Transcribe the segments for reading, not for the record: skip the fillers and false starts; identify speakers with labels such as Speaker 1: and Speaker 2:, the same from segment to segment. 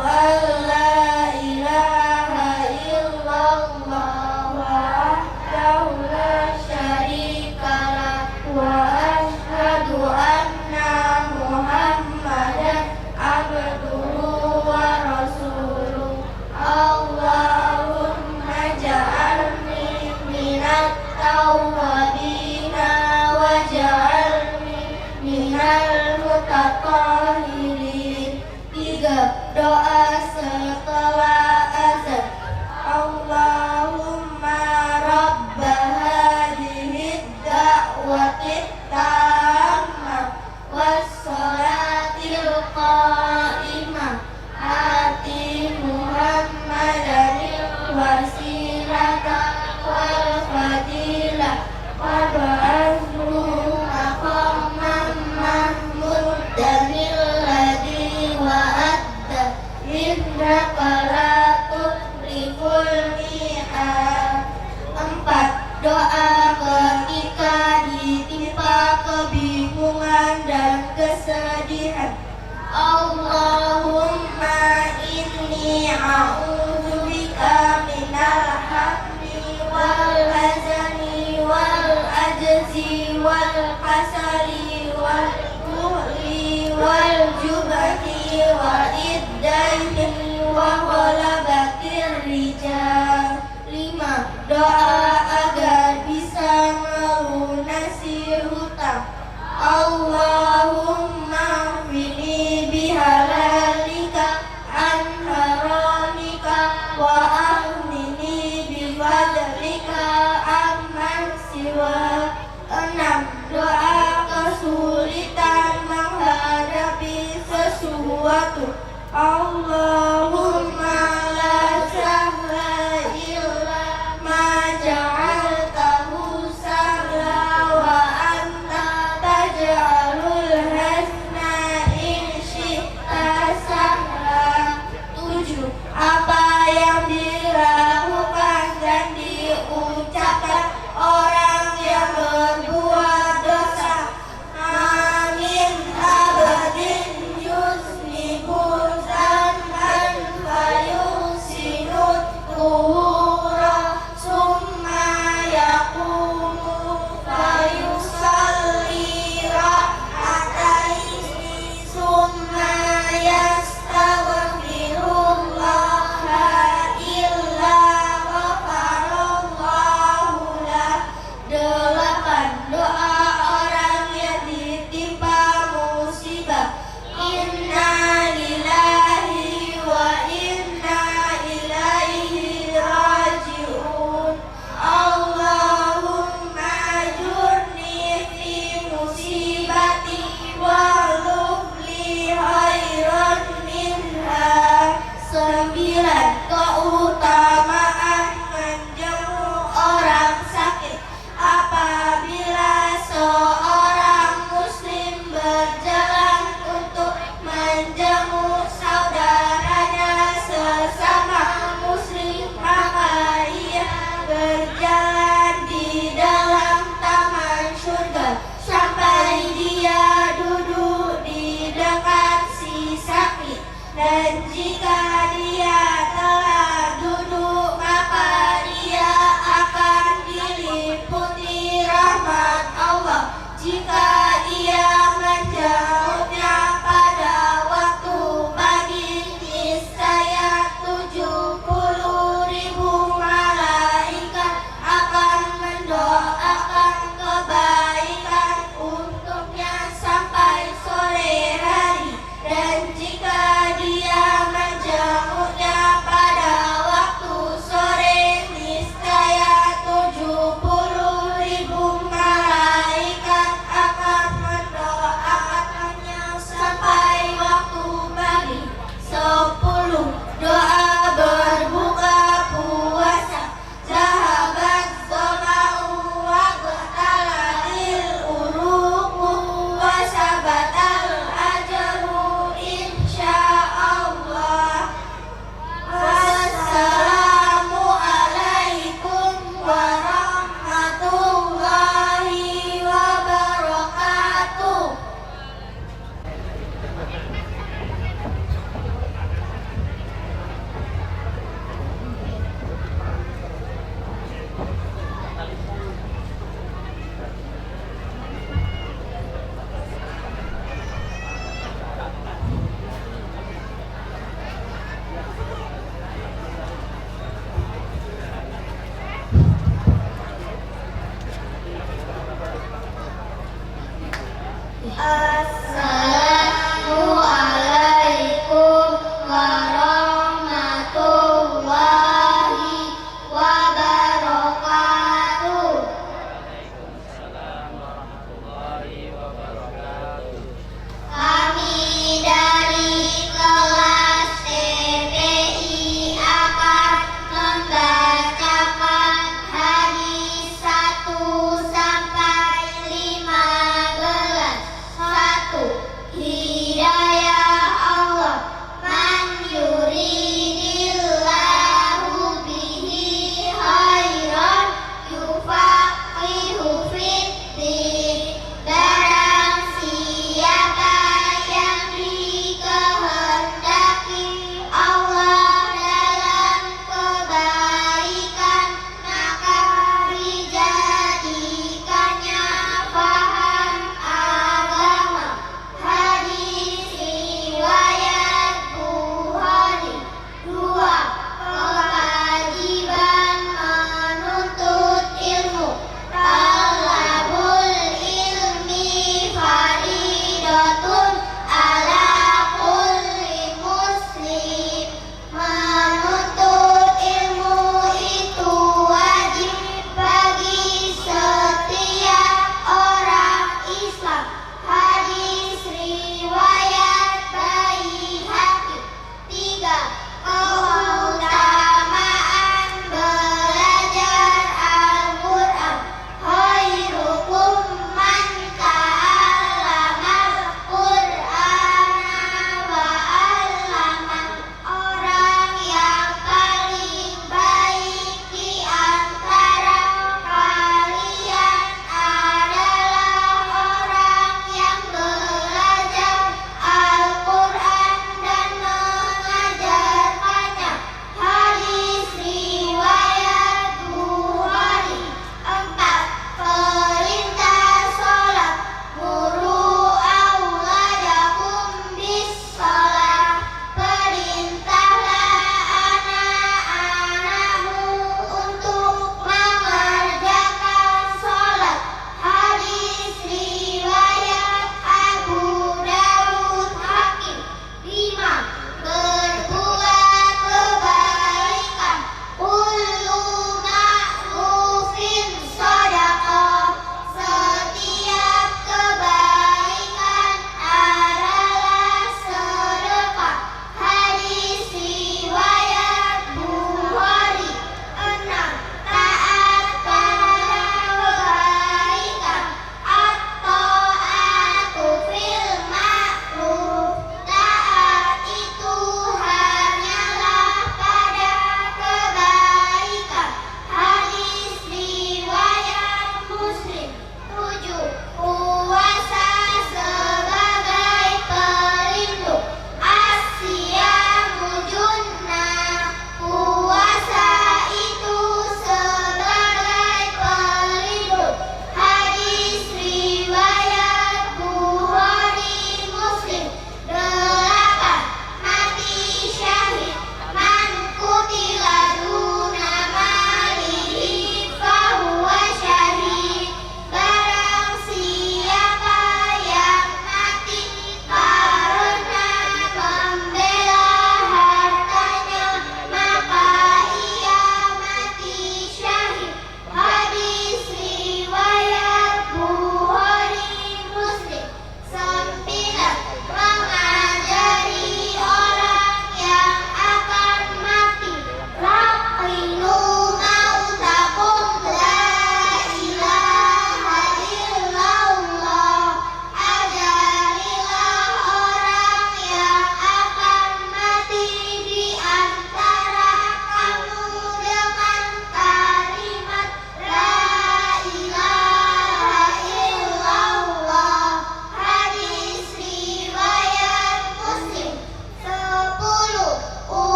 Speaker 1: an la ilaha illallah wahdahu la syarika lah wa asyhadu anna Muhammadan abduhu wa rasuluh. Allahumma ja'alni minat tawwabina waj'alni minal mutatahhirin. 3. Doa setelah azan. Allahumma rabba hadhihi da'wati tammah wassalatil qa'imah ati Muhammadanil wasilata wal fadilah wa ba'athu maqaman mahmudanil ladzi wa'adta innaka la tukhliful mi'ad. 4. Doa ketika ditimpa kebingungan dan kesedihan. Allahumma inni a'udzubika minal hammi wal hazani wal ajzi wal kasali wal buhli wal jubni wa iddaini wa ghalabatir rijal. 5. Doa agar bisa melunasi hutang. Allahumma fini bihalalika an haramika wa aghnini bifadlika amman siwa. 6. Doa kesulitan menghadapi sesuatu. Allahumma la sahla illa ma ja'altahu sahla wa anta taj'alul hazna in syi'ta sahla. 7. Apa yang dilakukan dan diucapkan orang yang berbuat dosa amin abadin yusnibu zanban fayusinut tuhura summa yaqumu fayusalli rak'ataini summa yastaghfirullaha illa ghafarallahu lah. 8. Doa orang yang ditimpa musibah. Inna lillahi wa inna ilaihi raji'un. Allahumma ajurni fi musibati wa lufli khairan minha. 9. Keutamaan menjenguk orang sakit. Apabila seorang muslim berjalan untuk menjenguk saudaranya sesama muslim, maka ia berjalan di dalam taman surga sampai dia duduk di dekat si sakit. Dan jika dia telah duduk, maka dia akan diliputi rahmat Allah. Jika ia menjenguknya pada waktu pagi, niscaya 70.000 malaikat akan mendoakan kebaikan untuknya sampai sore hari. Dan jika dia menjenguknya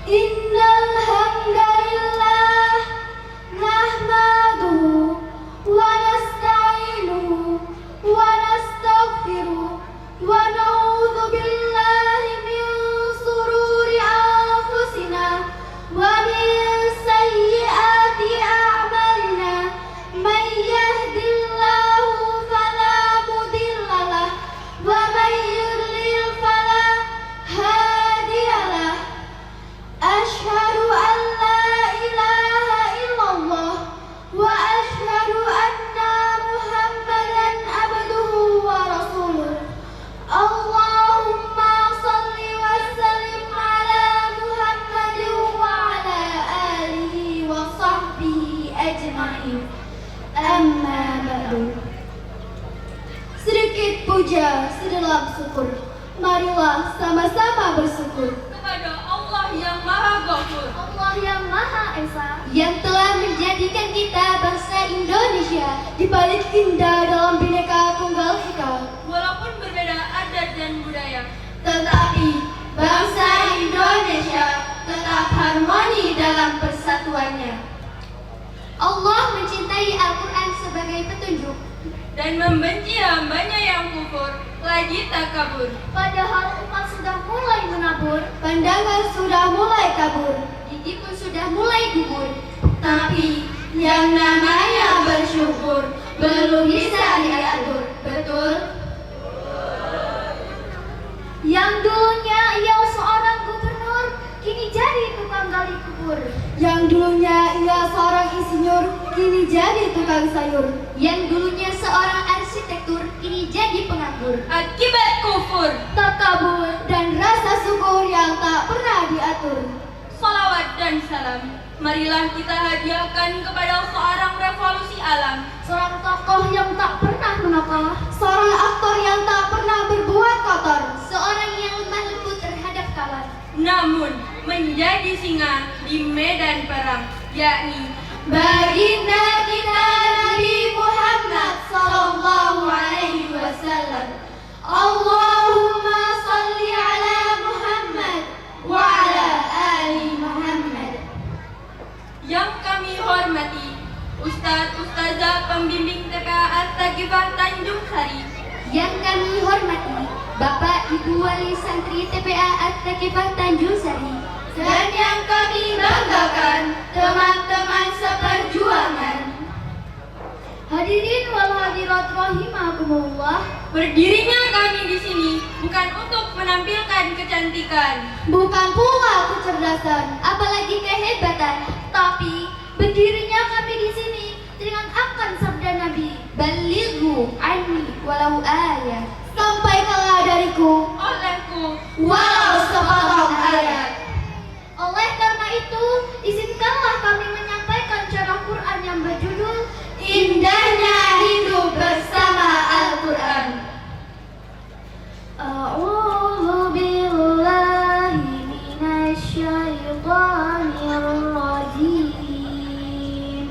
Speaker 1: Innal hamdalillah nahmaduhu wa nasta'inuhu wa nastaghfiruh wa na'udzu billahi min sururi anfusina wa min sayyiati a'malina may yahdihillahu fala mudilla lahu wa may yudlil fala hadiyalah. Asyhadu an la ilaha illallah wa asyhadu anna Muhammadan abduhu wa rasuluh. Allahumma salli wa sallim ala Muhammadin wa ala alihi wa sahbihi ajma'in. Amma ba'du. Sedikit puja sedalam syukur. Marilah sama-sama bersyukur
Speaker 2: kepada Allah yang Maha Ghafur,
Speaker 1: Allah yang Maha Esa, yang telah menjadikan kita bangsa Indonesia di balik indah dalam Bhinneka Tunggal Ika.
Speaker 2: walaupun berbeda adat dan budaya,
Speaker 1: Tetapi bangsa Indonesia tetap harmoni dalam persatuannya. Allah mencintai Al-Quran sebagai petunjuk,
Speaker 2: dan membenci hambanya yang kufur, lagi takabur.
Speaker 1: padahal umat sudah mulai menabur, pandangan sudah mulai kabur, gigi pun sudah mulai gugur. Tapi yang namanya bersyukur belum bisa diatur, betul? Yang dulunya ia seorang gubernur, kini jadi tukang gali kubur. Yang dulunya ia seorang insinyur, kini jadi tukang sayur. Yang dulunya seorang arsitektur, kini jadi penganggur.
Speaker 2: Akibat kufur,
Speaker 1: Takabur dan rasa syukur yang tak pernah diatur.
Speaker 2: salawat dan salam, marilah kita hadiahkan kepada seorang revolusi alam,
Speaker 1: Seorang tokoh yang tak pernah menokol, seorang aktor yang tak pernah berbuat kotor, seorang yang lemah lembut terhadap kawan,
Speaker 2: namun menjadi singa di medan perang, yakni
Speaker 1: baginda kita Nabi Muhammad sallallahu alaihi wasallam. Allahumma salli ala Muhammad wa ala ali Muhammad.
Speaker 2: yang kami hormati Ustadz Ustazah pembimbing TPA At-Taqifah Tanjung Sari,
Speaker 1: Yang kami hormati Bapak Ibu Wali Santri TPA At-Taqifah Tanjung Sari, dan yang kami banggakan teman-teman seperjuangan. Hadirin wal hadirat rahimakumullah.
Speaker 2: berdirinya kami di sini bukan untuk menampilkan kecantikan,
Speaker 1: Bukan pula kecerdasan, apalagi kehebatan, tapi berdirinya kami di sini dengan akan sabda Nabi, balighu anni walau ayat. Sampaikanlah dariku
Speaker 2: olehku
Speaker 1: walau sepotong ayat. Oleh karena itu, izinkanlah kami menyampaikan cara Quran yang berjudul Indahnya Hidup Bersama Al-Quran. A'udzu billahi minasyaitonir rajim.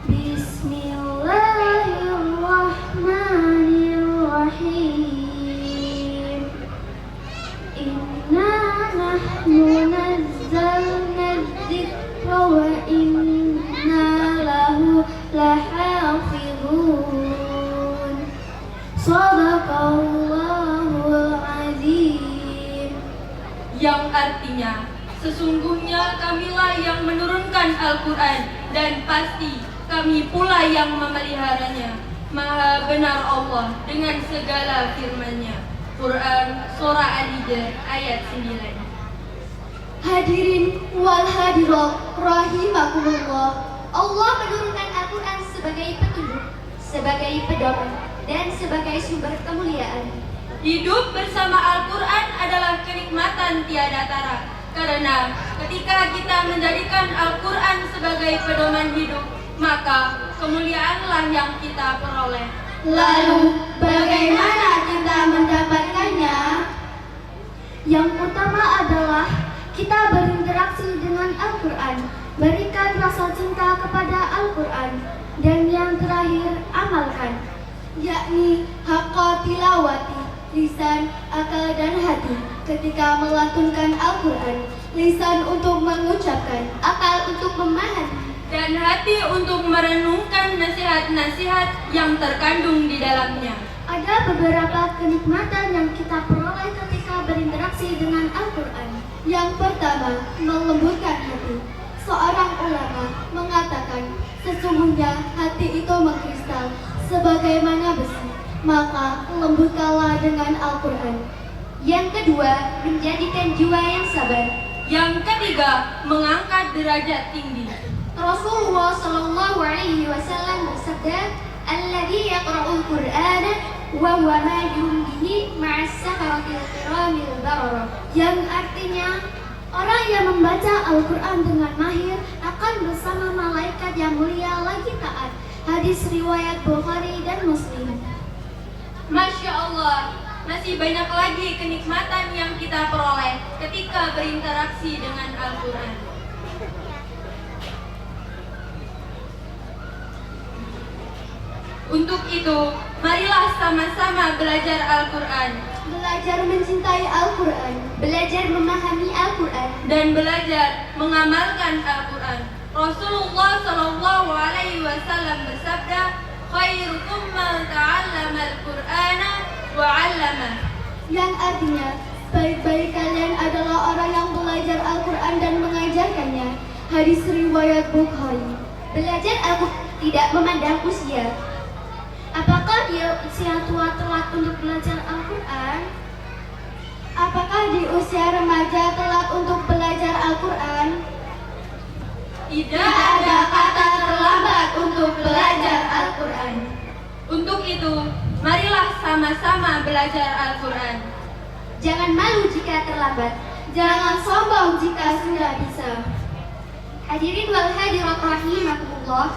Speaker 1: Bismillahirrahmanirrahim. Inna nahnu nazzalna dzikra wa inna lahu lahafizun. Shadaqallahul azim.
Speaker 2: yang artinya sesungguhnya kamilah yang menurunkan Al-Quran dan pasti kami pula yang memeliharanya. Maha benar Allah dengan segala firman-Nya. Quran Surah Al-Hijr ayat 9.
Speaker 1: Hadirin wal hadirat rahimakumullah. Allah menurunkan Al-Quran sebagai petunjuk, sebagai pedoman, dan sebagai sumber kemuliaan.
Speaker 2: Hidup bersama Al-Quran adalah kenikmatan tiada tara. Karena ketika kita menjadikan Al-Quran sebagai pedoman hidup, maka kemuliaanlah yang kita peroleh.
Speaker 1: Lalu bagaimana kita mendapatkannya? Yang utama adalah kita berinteraksi dengan Al-Quran, berikan rasa cinta kepada Al-Quran, dan yang terakhir amalkan, yakni haqqa tilawati, lisan, akal, dan hati. ketika melantunkan Al-Quran, lisan untuk mengucapkan, akal untuk memahami,
Speaker 2: dan hati untuk merenungkan nasihat-nasihat yang terkandung di dalamnya.
Speaker 1: Ada beberapa kenikmatan yang kita peroleh ketika berinteraksi dengan Al-Quran. Yang pertama, melembutkan hati. Seorang ulama mengatakan, sesungguhnya hati itu mengkristal sebagaimana besi, maka lembutkanlah dengan Al-Quran. Yang kedua, menjadikan jiwa yang sabar.
Speaker 2: Yang ketiga, mengangkat derajat tinggi.
Speaker 1: Rasulullah Shallallahu Alaihi Wasallam bersabda, "Alladzi yaqra'ul Qur'ana wa huwa mahirun bihi ma'as sakaratil kiramil bararah." Yang artinya, orang yang membaca Al-Quran dengan mahir akan bersama malaikat yang mulia lagi taat. Hadis riwayat Bukhari dan Muslim.
Speaker 2: Masya Allah, masih banyak lagi kenikmatan yang kita peroleh ketika berinteraksi dengan Al-Quran. Untuk itu, marilah sama-sama belajar Al-Quran,
Speaker 1: Belajar mencintai Al-Quran, belajar memahami Al-Quran,
Speaker 2: dan belajar mengamalkan Al-Quran. Rasulullah Shallallahu Alaihi Wasallam bersabda, "Khairukum man ta'allama Al-Qur'ana wa 'allamah."
Speaker 1: yang artinya baik-baik kalian adalah orang yang belajar Al-Quran dan mengajarkannya. Hadis riwayat Bukhari. Belajar Al-Quran tidak memandang usia. Apakah dia usia tua telat untuk belajar Al-Quran? Apakah di usia remaja telat untuk belajar Al-Quran?
Speaker 2: Tidak
Speaker 1: ada kata terlambat untuk belajar Al-Quran.
Speaker 2: Untuk itu, marilah sama-sama belajar Al-Quran.
Speaker 1: Jangan malu jika terlambat. Jangan sombong jika sudah bisa. Hadirin wal hadirat rahimakumullah.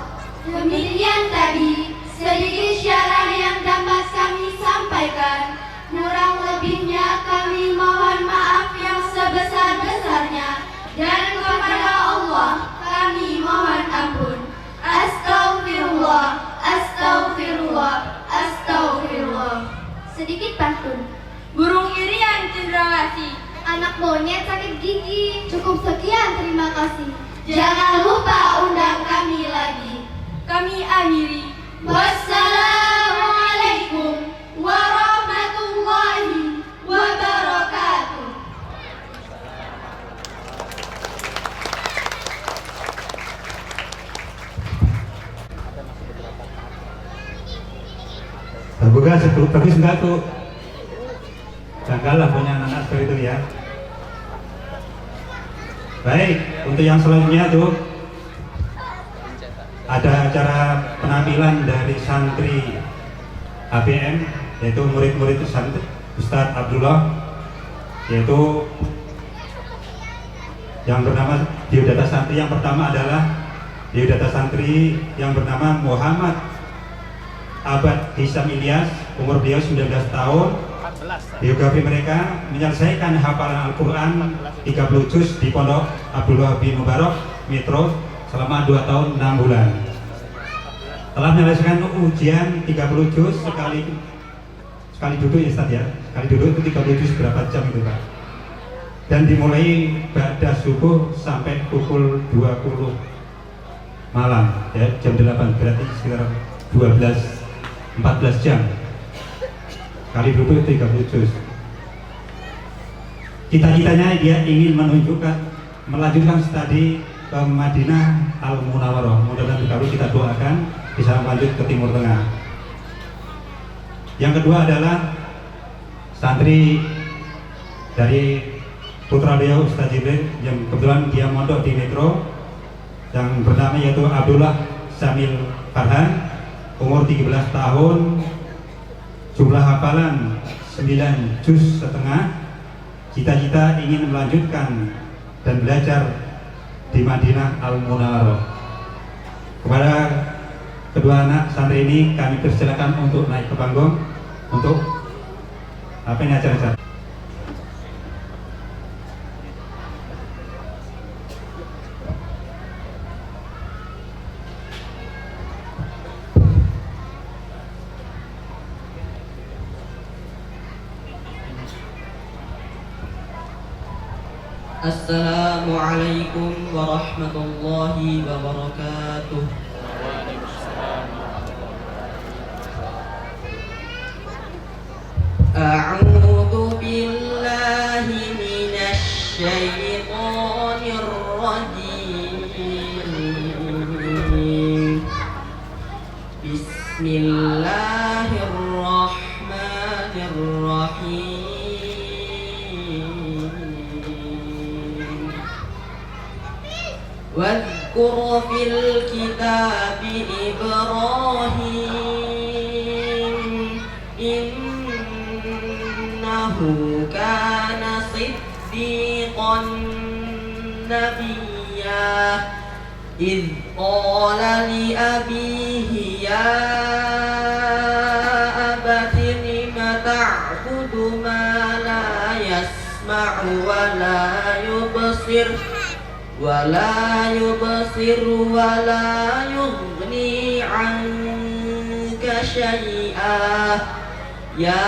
Speaker 1: Demikian tadi sedikit syarah yang dapat kami sampaikan. Kurang lebihnya kami mohon maaf yang sebesar-besarnya. Dan kepada Allah kami mohon ampun. Astaghfirullah, astaghfirullah, astaghfirullah. Sedikit pantun.
Speaker 2: Burung irian cendrawasih,
Speaker 1: Anak monyet sakit gigi. Cukup sekian, terima kasih. Jangan lupa undang kami lagi.
Speaker 2: kami akhiri.
Speaker 1: Wassalamualaikum warahmatullahi wabarakatuh.
Speaker 3: Bagus enggak tuh? Jagalah punya anak seperti itu ya. Baik, untuk yang selanjutnya tuh ada acara penampilan dari santri ABM, yaitu murid-murid santri Ustadz Abdullah, yaitu yang bernama Biodata Santri. Yang pertama adalah Biodata Santri yang bernama Muhammad Abad Hisam Ilyas, umur beliau 19 tahun. Biografi mereka: menyelesaikan hafalan Al-Quran 30 juz di Pondok Abdullah bin Mubarak Metro selama 2 tahun 6 bulan. Telah menyelesaikan ujian 30 juz sekali duduk ya Ustaz ya. Sekali duduk itu 30 juz berapa jam itu Pak? Dan dimulai ba'da subuh sampai pukul 20 malam ya, jam 8, berarti sekitar 14 jam. Kali duduk 30 juz. Cita-citanya dia ingin melanjutkan studi ke Madinah Al-Munawwarah. Mudah-mudahan kalau kita doakan bisa lanjut ke Timur Tengah. Yang kedua adalah santri dari putra beliau Ustaz Jibril yang kebetulan dia mondok di Metro, yang bernama yaitu Abdullah Samil Farhan, umur 13 tahun, jumlah hafalan 9 juz setengah. Cita-cita ingin melanjutkan dan belajar di Madinah Al-Munawwarah. Kepada kedua anak santri ini kami persilakan untuk naik ke panggung untuk apa ini acara-acara.
Speaker 4: Assalamualaikum warahmatullahi wabarakatuh. A'udzu billahi minasy syaithanir rajim. Bismillahirrahmanirrahim. Wadhkur fil kitabi Ibrahim innahu kana siddiqan nabiyya idh qala li abihi ya abati lima ta'budu ma la yasma'u wa la yubsir wa la yughni 'anka syai'a ya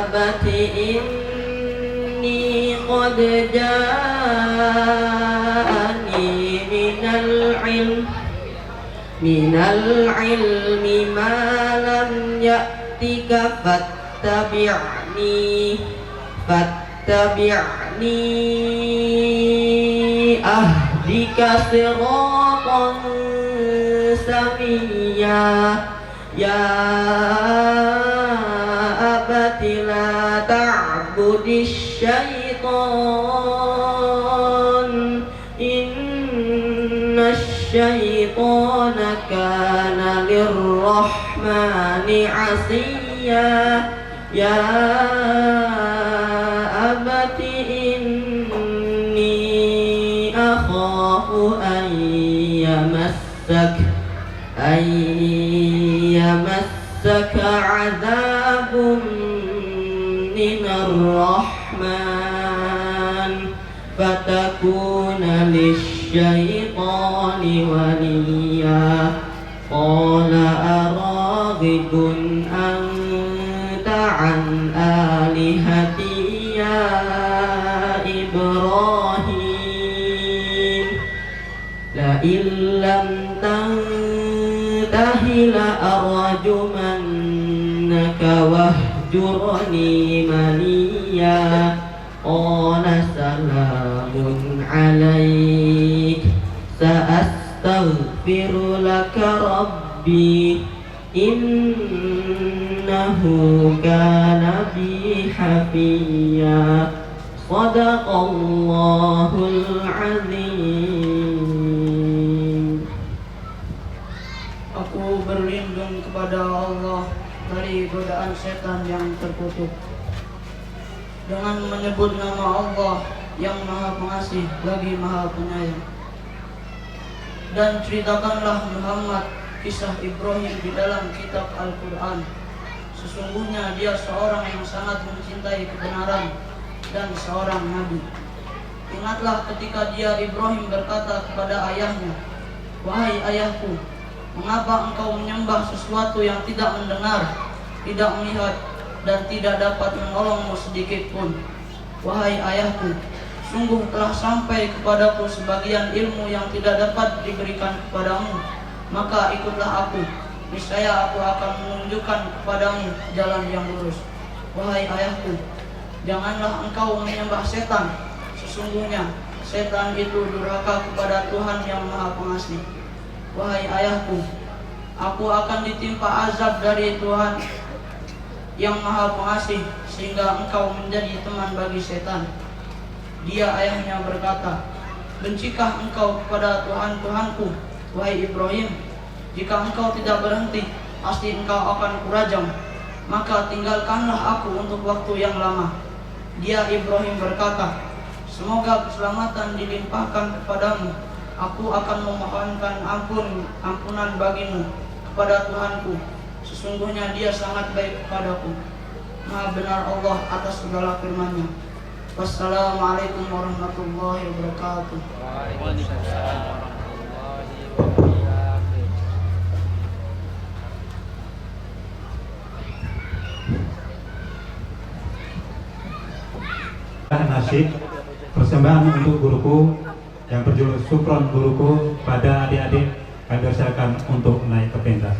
Speaker 4: abati inni qad ja'ani minal ilmi ma lam ya'tika fattabi'ni ahdika siratan samiyya ya abati la ta'budish syaitan innash syaitana kana lirrahmani 'asiyya ya abati inni akhafu an yamassaka 'adzabun minar rahman fatakuna lisyaitani waliya qala araghibun anta an alihati ya Ibrahim la illam tantahi la arjumannaka wahjurni maliya qala salamun alaik sa'astaghfiru laka rabbi innahu kana bi hafiyya sadaqallahul azim.
Speaker 5: Aku berlindung kepada Allah dari godaan setan yang terkutuk dengan menyebut nama Allah yang Maha Pengasih lagi Maha Penyayang. Dan ceritakanlah Muhammad kisah Ibrahim di dalam kitab Al-Quran. Sesungguhnya dia seorang yang sangat mencintai kebenaran dan seorang nabi. Ingatlah ketika dia Ibrahim berkata kepada ayahnya, wahai ayahku, mengapa engkau menyembah sesuatu yang tidak mendengar, tidak melihat, dan tidak dapat menolongmu sedikit pun? Wahai ayahku, sungguh telah sampai kepadaku sebagian ilmu yang tidak dapat diberikan kepadamu. Maka ikutlah aku, niscaya aku akan menunjukkan kepadamu jalan yang lurus. Wahai ayahku, janganlah engkau menyembah setan. Sesungguhnya setan itu durhaka kepada Tuhan yang Maha Pengasih. Wahai ayahku, aku akan ditimpa azab dari Tuhan yang Maha Pengasih sehingga engkau menjadi teman bagi setan. Dia ayahnya berkata, bencikah engkau kepada Tuhan-Tuhanku, wahai Ibrahim? Jika engkau tidak berhenti, pasti engkau akan kurajam. Maka tinggalkanlah aku untuk waktu yang lama. Dia Ibrahim berkata, semoga keselamatan dilimpahkan kepadamu. Aku akan memohonkan ampunan bagimu kepada Tuhanku. Sesungguhnya dia sangat baik kepadaku. Maha benar Allah atas segala firman-Nya. Wassalamualaikum warahmatullahi wabarakatuh.
Speaker 3: nasyid persembahan untuk guruku yang berjudul Sukron Guruku. Pada adik-adik kami persilakan untuk naik ke pentas.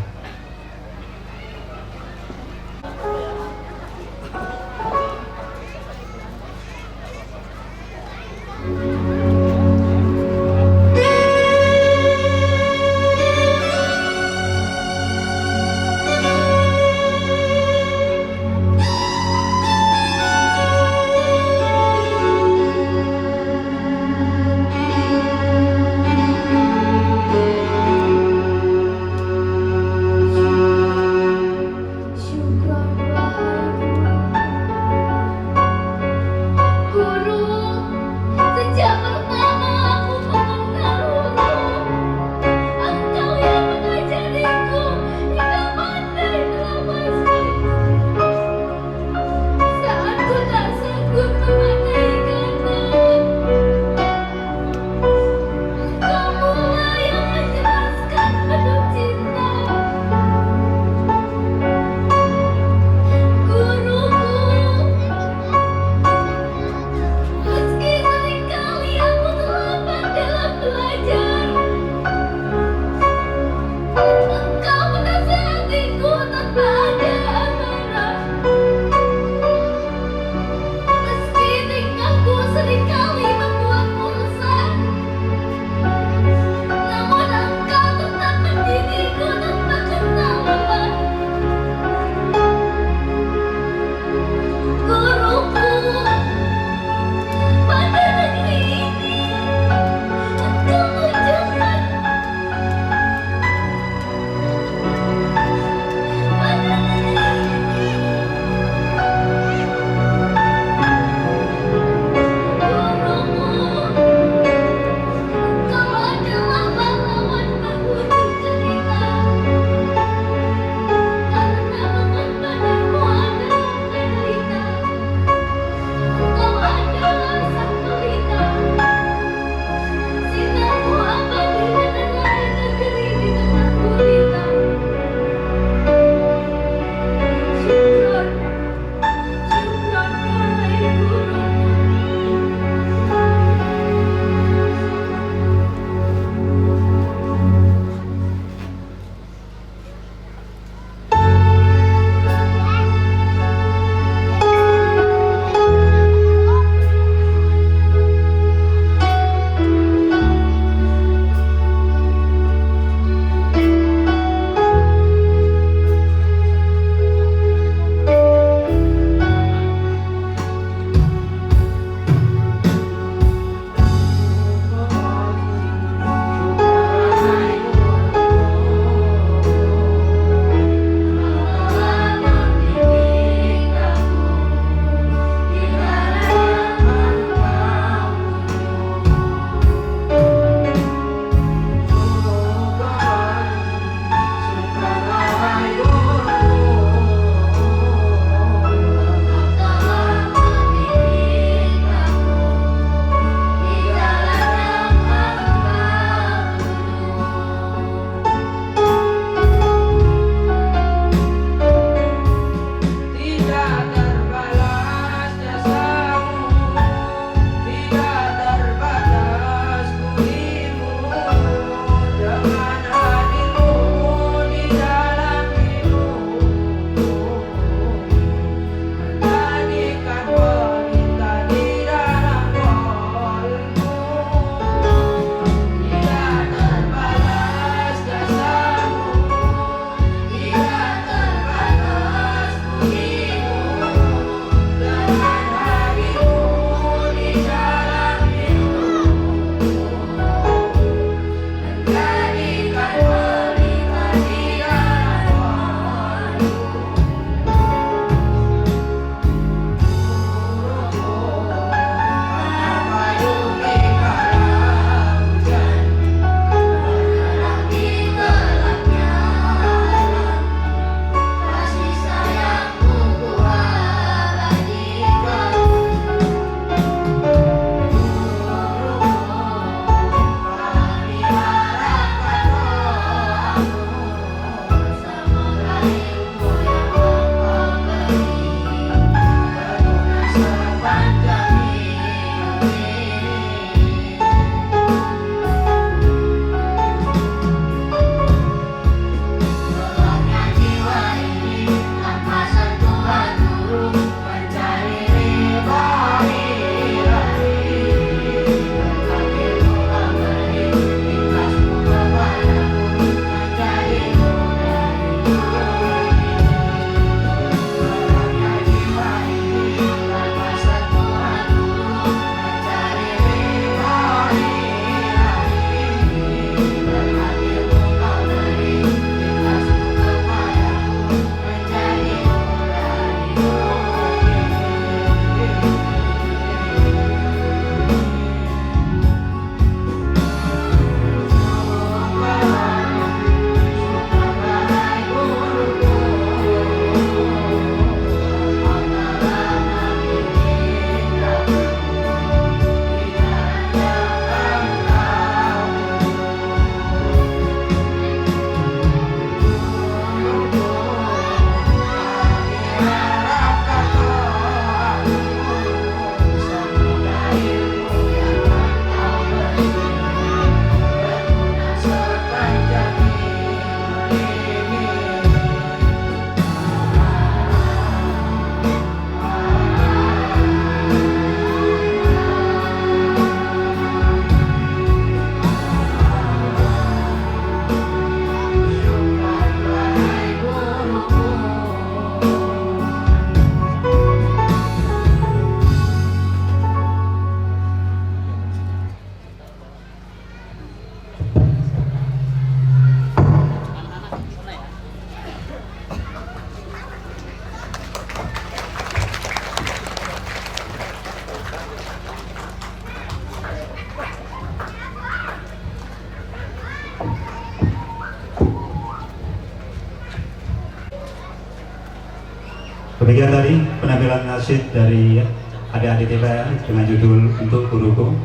Speaker 3: Demikian tadi penampilan nasyid dari adik-adik TPA dengan judul Untuk Guruku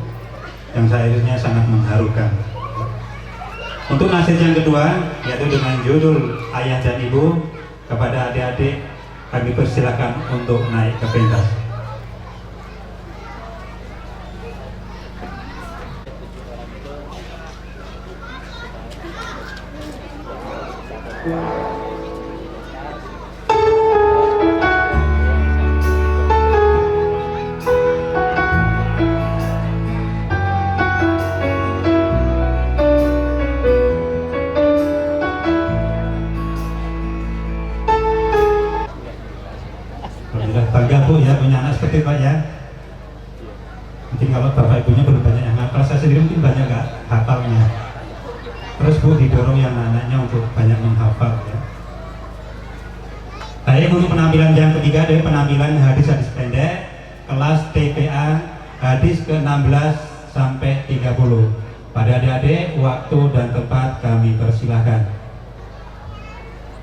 Speaker 3: yang seharusnya sangat mengharukan. Untuk nasyid yang kedua yaitu dengan judul Ayah dan Ibu, kepada adik-adik kami persilakan untuk naik ke pentas. Alhamdulillah bangga Bu ya punya anak seperti Pak ya. Mungkin kalau Bapak Ibunya belum banyak yang hafal, saya sendiri mungkin banyak nggak hafalnya. Terus Bu didorong yang anaknya untuk banyak menghafal ya. Baik, untuk penampilan yang ketiga dari penampilan hadis-hadis pendek kelas TPA hadis ke-16 sampai 30. Pada adik-adik waktu dan tempat kami persilahkan.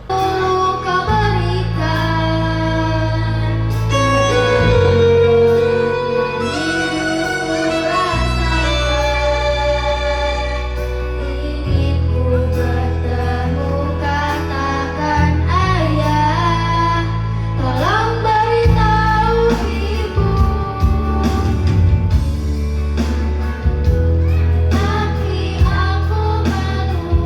Speaker 1: Kau berikan hidupku rasakan, ingin ku bertemu katakan ayah, tolong beritahu ibu, tapi aku malu.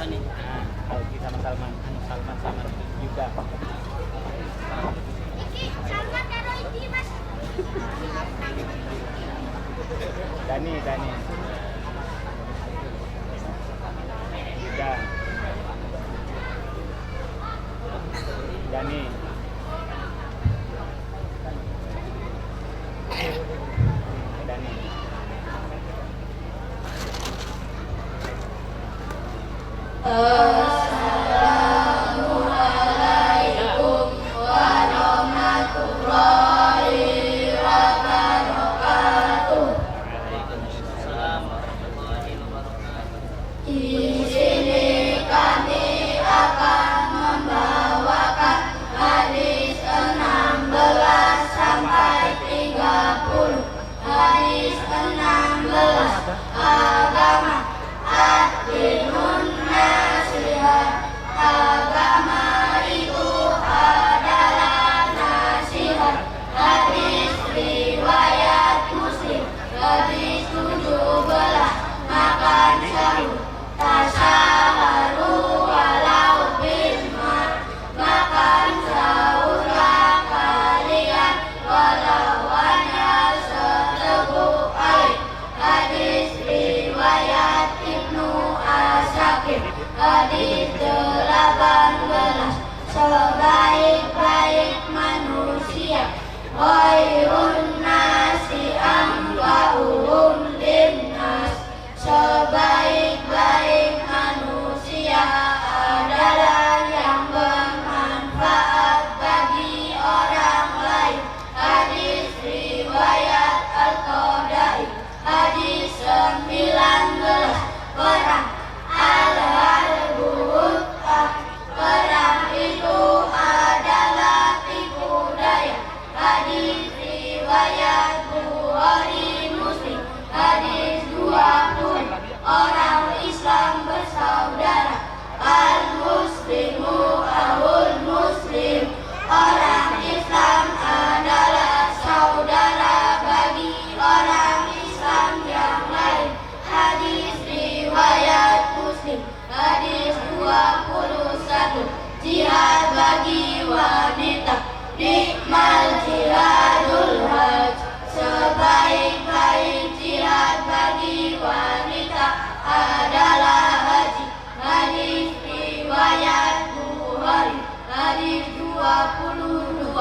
Speaker 6: nih. Nah, kalau kita sama Salman, Salman sama juga. Dani. Juga. Dani. Dani.
Speaker 1: Assalamualaikum warahmatullahi wabarakatuh. Di sini kami akan membawakan hadis 16 sampai 30. Hadis 16, agama ad-dinun nasihat. Agama itu adalah nasihat. Hadis riwayat Muslim. Hadis 17, makan sahur. Tasaharu walau bismar. Makan sahurlah kalian walau hanya seteguk air. Hadis riwayat Ibnu Asakir. Hadis 18, sebaik-baik manusia khairun nasi anfa'uhum linnas. Sebaik-baik manusia adalah yang bermanfaat bagi orang lain. Hadis riwayat Al-Qadai. Hadis 19, perang al-harbu hut'ah. Perang itu adalah tipu daya. Hadis riwayat Bukhari Muslim. Hadis 20, orang Islam bersaudara. Al-Muslimu ahul Muslim. Orang Islam adalah saudara bagi orang Islam yang lain. Hadis riwayat Muslim. Hadis 21, jihad bagi wanita. Nikmal jihadul hajj. Sebaik-baik jihad bagi wanita adalah haji. Hadis riwayat Bukhari. Hadis 22,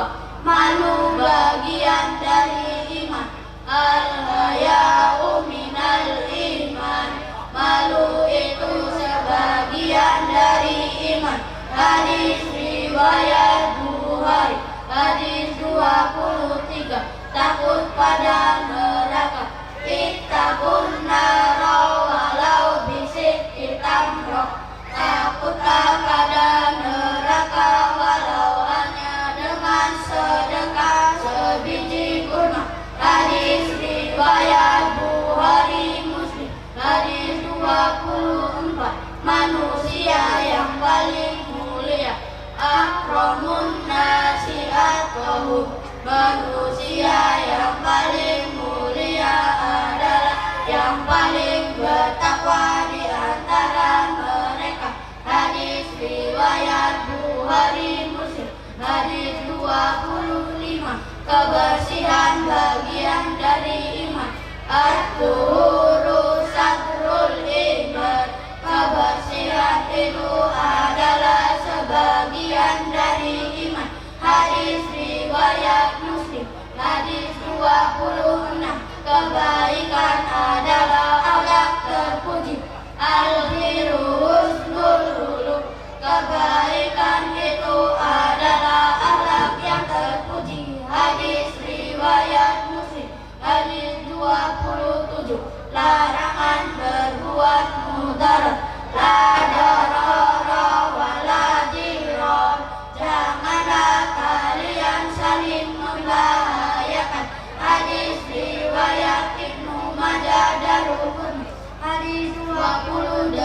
Speaker 1: malu bagian dari iman. Al-haya'u minal iman. Malu itu sebagian dari iman. Hadis riwayat Bukhari. Hadis 23, takut pada neraka. Ittaqun nara walau bisikki tamroh. Takutlah pada neraka walau hanya dengan sedekah sebiji kurma. Hadis riwayat Bukhari Muslim. Hadis 24, manusia yang paling mulia akramun nasi atqahum. Manusia yang paling mulia adalah yang paling bertakwa di antara mereka. Hadis riwayat Bukhari Muslim. Hadis 25, kebersihan bagian dari iman. At-tuhuru satrul iman. Kebersihan itu adalah sebagian dari iman. Hadis riwayat Muslim. Hadis 26, kebaikan adalah akhlak terpuji. Al-khiru husnul khuluq. Kebaikan itu adalah akhlak yang terpuji. Hadis riwayat Muslim. Hadis 27, larangan berbuat mudarat. La darara wa la dirar. Janganlah kalian saling membahayakan. Hadis riwayat Ibnu Majah Daruqutni. Hadis 28,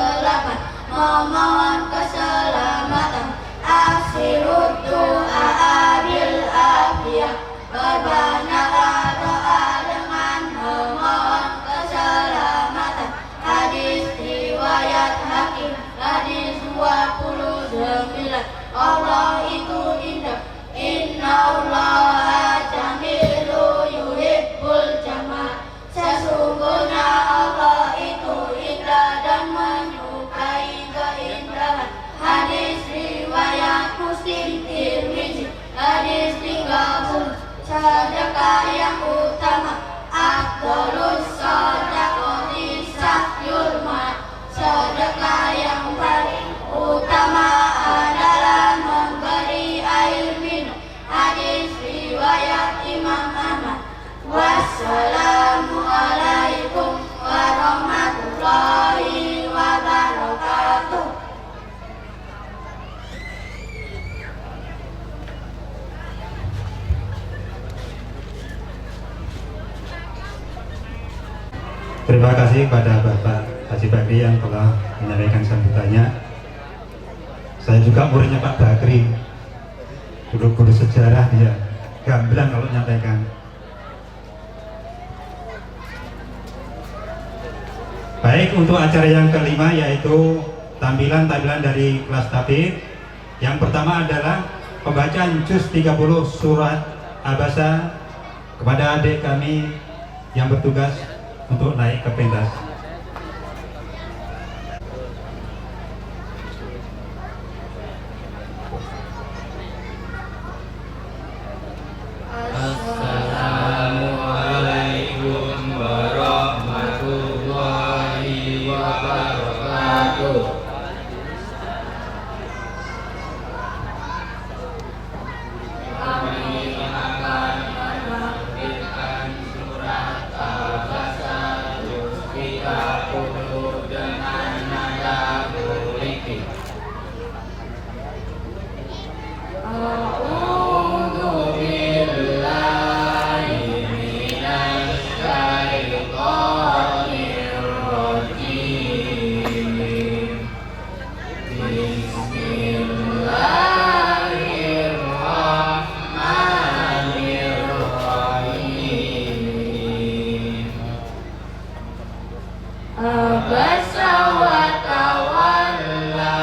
Speaker 1: memohon keselamatan. Aksirud du'a bil afiyah. Berbanyaklah doa dengan memohon keselamatan. Hadis riwayat Hakim. Hadis Allah itu indah. Innallaha jamilu yuhibbul jamal. Sesungguhnya Allah itu indah dan menyukai keindahan. Hadis riwayat Muslim, Tirmizi. Hadis 30. Sedekah yang utama, afdhalus shadaqati sahyul mal. Sedekah yang paling utama adalah memberi air minum. Hadis riwayat Imam Ahmad. Wassalamualaikum warahmatullahi wabarakatuh.
Speaker 3: Terima kasih kepada Bapak Haji Bakri yang telah menyampaikan sambutannya. Saya juga muridnya Pak Bakri, dulu guru sejarah, dia gamblang kalau menyampaikan. Baik, untuk acara yang kelima yaitu tampilan-tampilan dari kelas tabib. Yang pertama adalah pembacaan juz 30 surat Abasa kepada adik kami yang bertugas untuk naik ke pentas.
Speaker 7: Assalamualaikum warahmatullahi wabarakatuh. Kami akan menampilkan surat Al-Baqarah juz 30 dengan nada muliki. A'udzu billahi minasy syaithanir rajim. Bismillahirrahmanirrahim. Abasa wa tawalla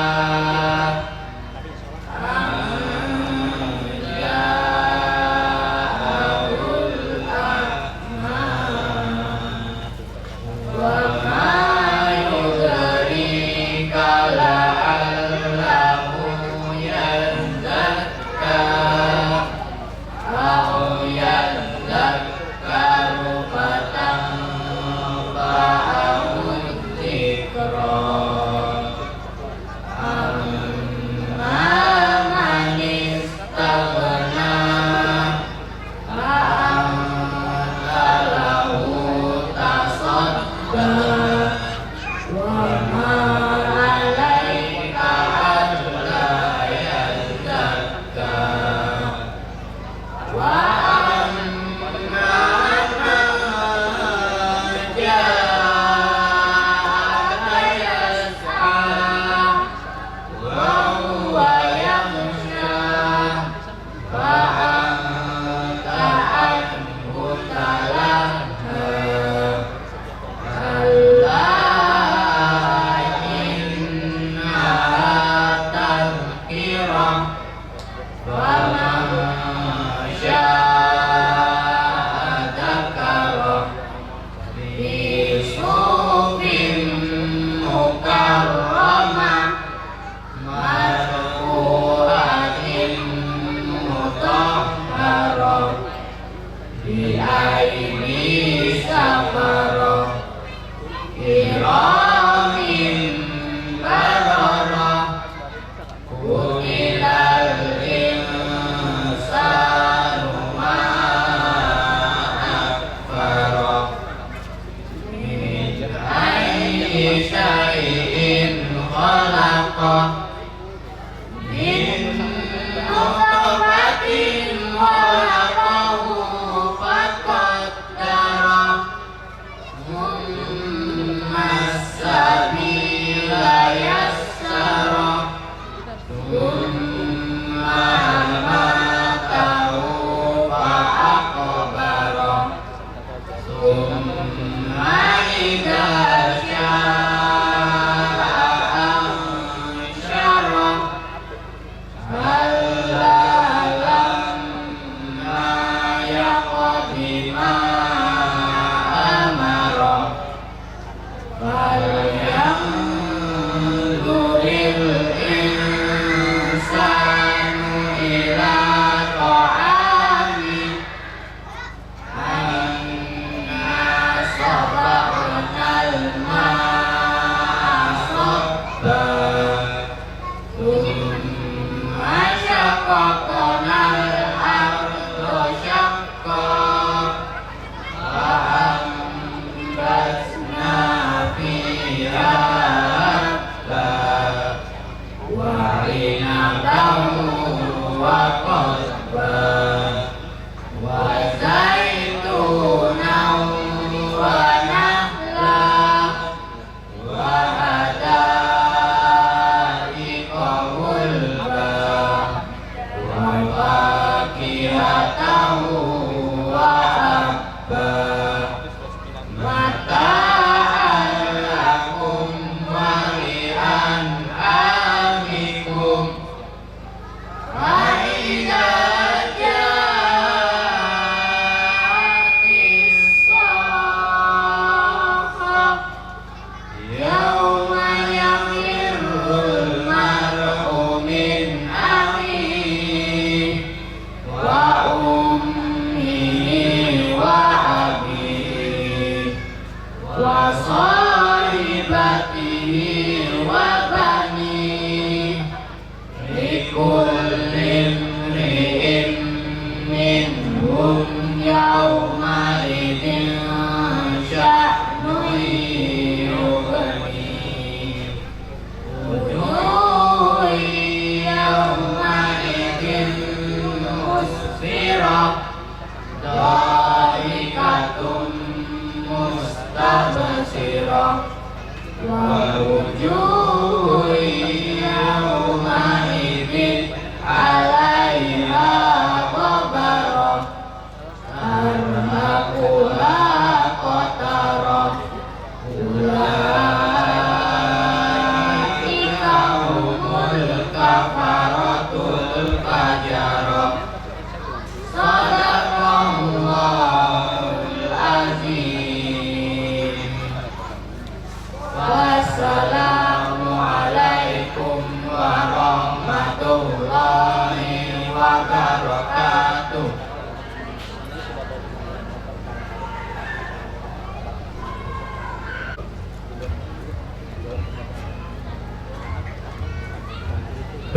Speaker 7: Wassalamualaikum warahmatullahi wabarakatuh.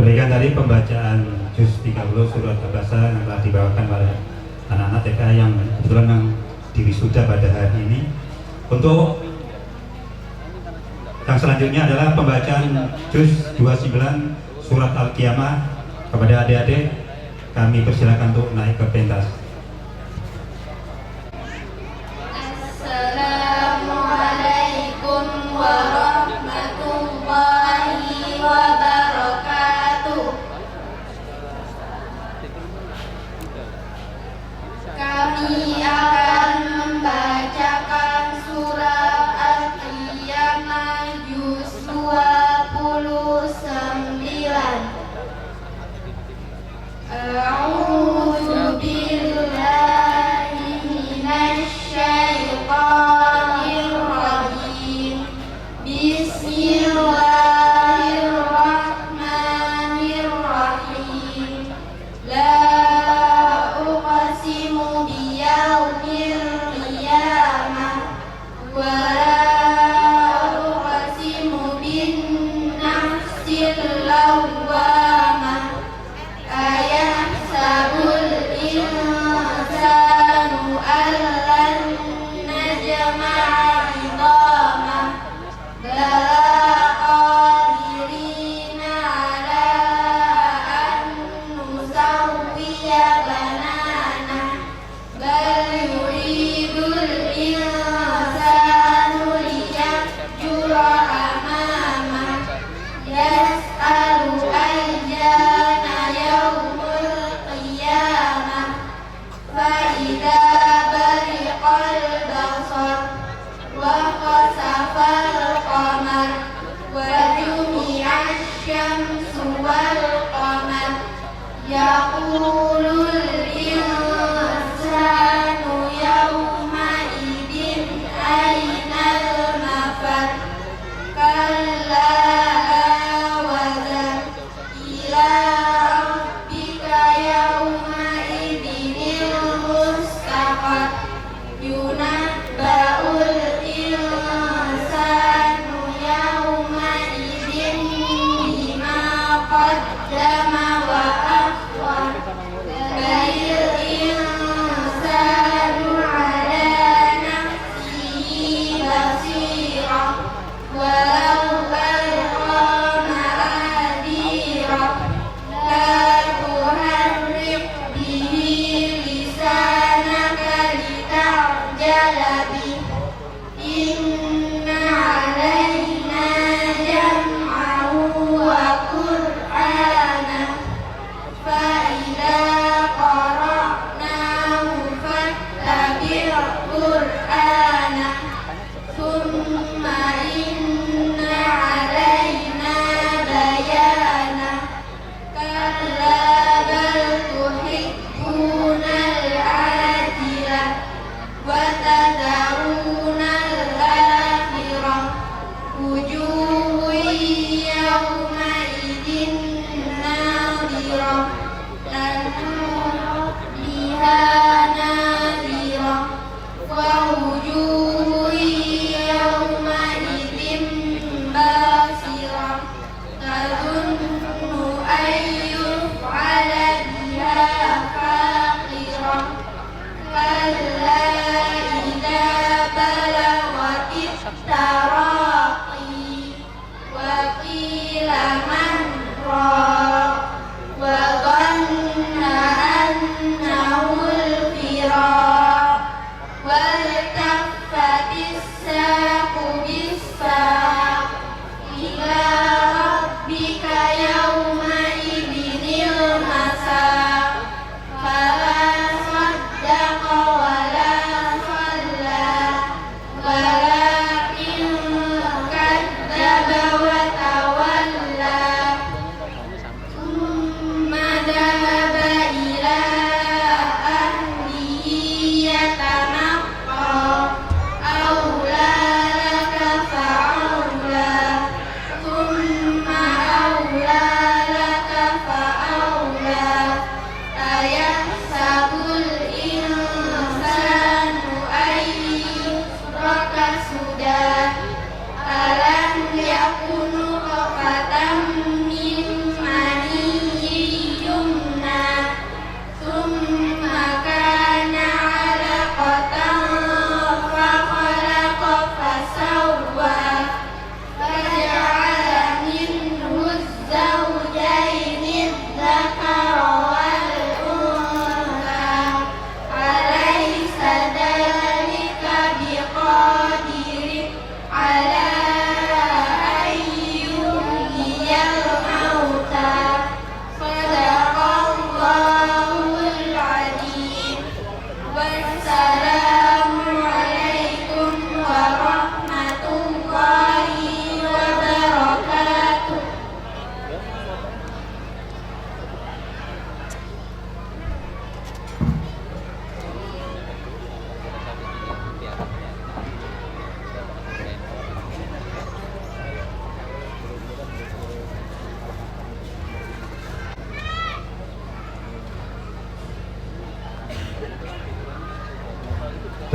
Speaker 3: Demikian tadi pembacaan juz 30 surat Abasa yang telah dibawakan oleh anak-anak TK yang kebetulan yang diwisuda pada hari ini. Untuk yang selanjutnya adalah pembacaan juz 29 surat Al-Qiyamah. Kepada adik-adik kami persilakan untuk naik ke pentas.
Speaker 1: Assalamualaikum warahmatullahi wabarakatuh. Kami akan membacakan surat Al-Qiyamah juz 29. A'udzu billahi minasy syaithanir rajim. Bismillahirrahmanirrahim. La uqsimu biyaumil qiyamah wa la uqsimu bin nafsil lawwamah. Ayahsabul insanu allan najma'a 'idhamah. Bala qadirina 'ala an nusawwiya banana. Bal yuridul insanu liyafjura amamah. Yas'alu ayyana yaumul qiyamah. Fa'idza bariqal basar wa khasafal qamar wa jumi'asy syamsu wal qamar. Yaqulul insanu yawma idzin aynal mafar. Kalla la wazar ila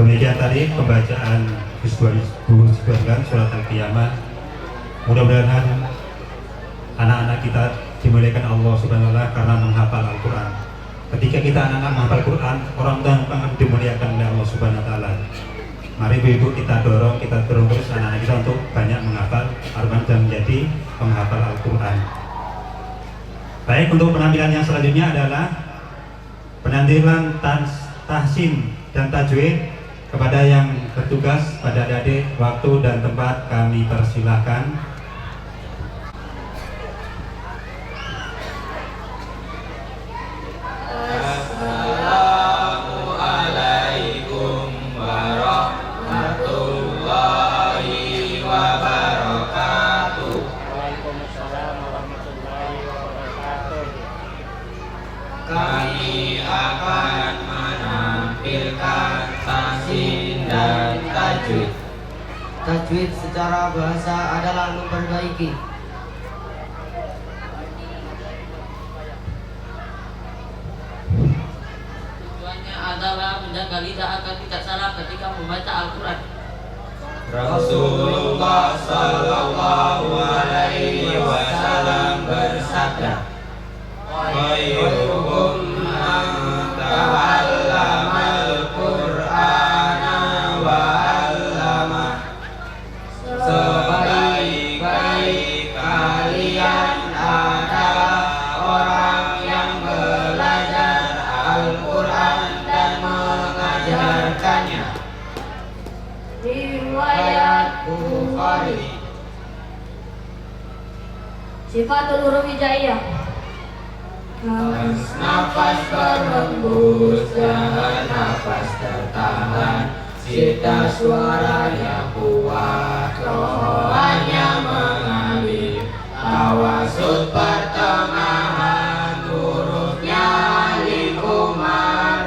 Speaker 3: Demikian tadi pembacaan Bismillah surat Al-Qiyamah. Mudah-mudahan anak-anak kita dimuliakan Allah Subhanahu wa taala karena menghafal Al-Qur'an. Ketika kita anak-anak menghafal Al-Qur'an, orang tua akan dimuliakan oleh Allah Subhanahu wa taala. Mari ibu-ibu kita dorong terus anak-anak kita untuk banyak menghafal Al-Qur'an dan menjadi penghafal Al-Qur'an. Baik, untuk penampilan yang selanjutnya adalah penampilan tahsin dan tajwid. Kepada yang bertugas pada adik-adik, waktu dan tempat kami persilahkan.
Speaker 7: Assalamualaikum warahmatullahi wabarakatuh.
Speaker 6: Waalaikumsalam warahmatullahi wabarakatuh.
Speaker 7: Kami akan menampilkan tahsin dan tajwid.
Speaker 5: Tajwid secara bahasa adalah memperbaiki.
Speaker 8: Tujuannya adalah menjaga lidah agar tidak salah ketika membaca Al-Quran.
Speaker 7: Rasulullah sallallahu alaihi wasallam bersabda, khairukum man ta'allamal Qur'ana wa 'allama. Sebaik-baik kalian adalah orang yang belajar Al-Quran dan mengajarkannya.
Speaker 1: Riwayat
Speaker 7: Bukhari.
Speaker 1: Sifatul huruf hijaiyah.
Speaker 7: Nafas berhembus, jangan nafas tertahan. Cita suaranya kuat, rohanya mengalir. Tawasud pertengahan, hurufnya lingkungan.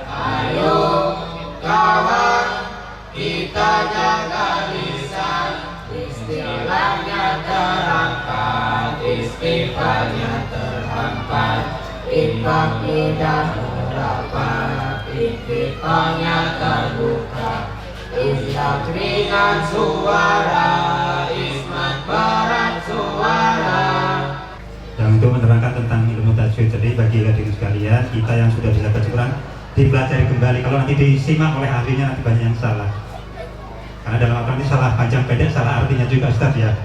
Speaker 7: Ayo kawan, kita jaga lisan. Istilahnya terangkat, istighfarnya terhampat. Infak lidah merapat, infaknya terbuka. Infak ringan suara, ismat berat suara.
Speaker 3: Dan untuk menerangkan tentang ilmu tajwid, jadi bagi adik sekalian, kita yang sudah bisa baca Quran dipelajari kembali. Kalau nanti disimak oleh ahlinya nanti banyak yang salah. Karena dalam Al-Quran ini salah panjang pendek, salah artinya juga Ustaz ya.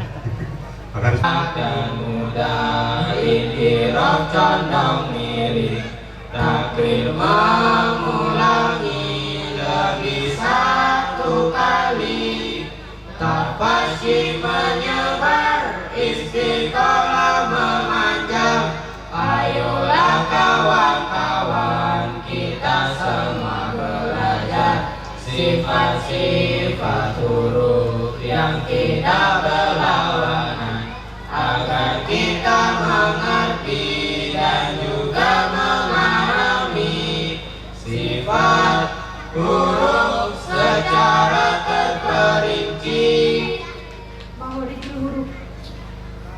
Speaker 3: Maka harus
Speaker 7: Dan mudah inhiraf condong miring, takbir mengulangi lebih satu kali. Tafasyi menyebar, istiqomah memanjang. Ayolah kawan-kawan, kita semua belajar sifat-sifat huruf yang tidak berlawanan, agar kita mengerti dan juga memahami sifat huruf secara terperinci.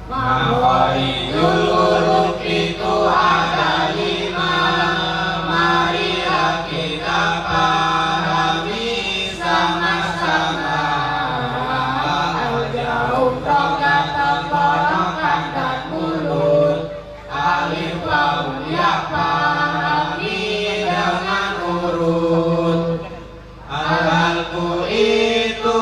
Speaker 7: Makhorijul huruf itu ada 5. Marilah kita pahami sama-sama. Al-Jauh, Rokat, Tenggorokan, dan mulut. Alif, Waw, Ya, pahami dengan urut. Al-Balku itu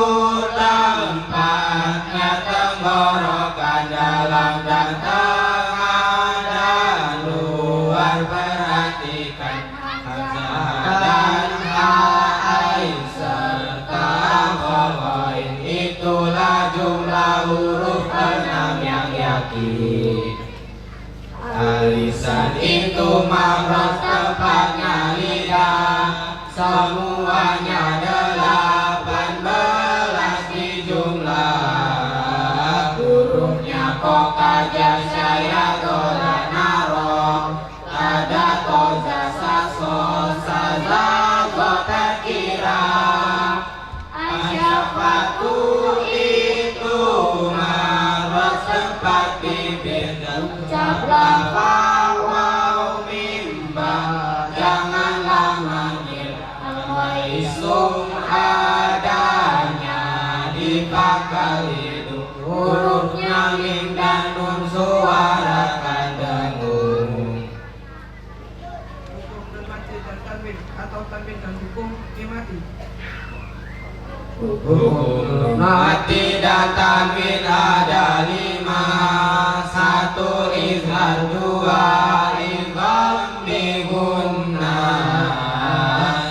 Speaker 7: tempatnya tenggorokan, dalam dan tengah dan luar. Perhatikan hamzah dan ain serta khawain, itulah jumlah huruf 6 yang yakin. Alisan itu makhraj tempatnya lidah, semuanya 18 di jumlah. Hurufnya koka, jasa, ya, dola, naro, ada toza, saso, saza, gota, kira. Asyafatu itu makhraj tempat bibir, ucaplah waw mim ba, janganlah manggil. Al-Waisum Hukum mati dan tanwin ada 5. 1 izhar, 2 idgham bigunnah.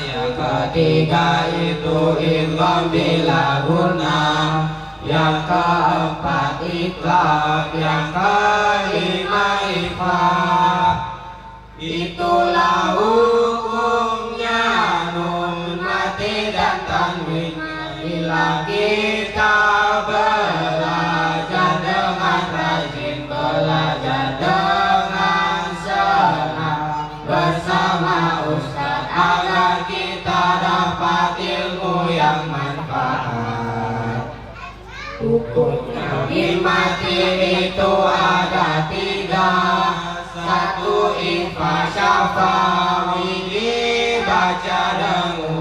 Speaker 7: Yang ketiga itu idgham bila gunnah. Yang keempat ikhlas, yang kelima ikhlas. Itulah hukumnya nun mati dan tanwin. Bila kita belajar dengan rajin, belajar dengan senang bersama Ustaz, agar kita dapat ilmu yang manfaat. Hukumnya mati itu ada 3. 1 ikhfa syafawi dibaca dengung.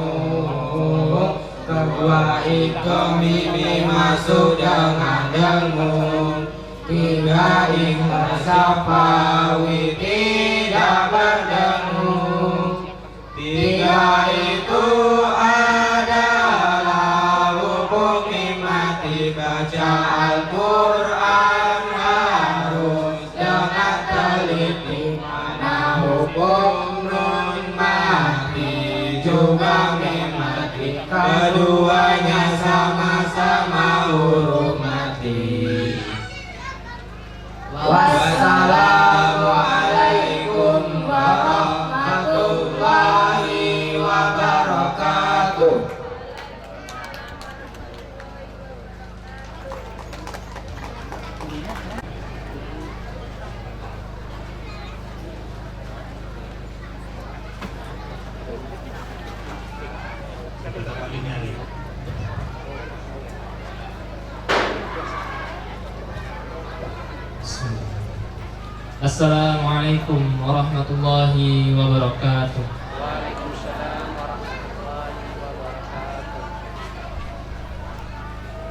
Speaker 7: 2 ikram mimi masuk dengan dengung. 3 ikhlas syafawi tidak berdengung. 3 itu adalah hukum mati. Baca Al-Quran harus dengan teliti. Mana hukum nun mati juga mati. Keduanya sama-sama huruf mati. Wassalamualaikum warahmatullahi wabarakatuh.
Speaker 9: Assalamualaikum warahmatullahi wabarakatuh.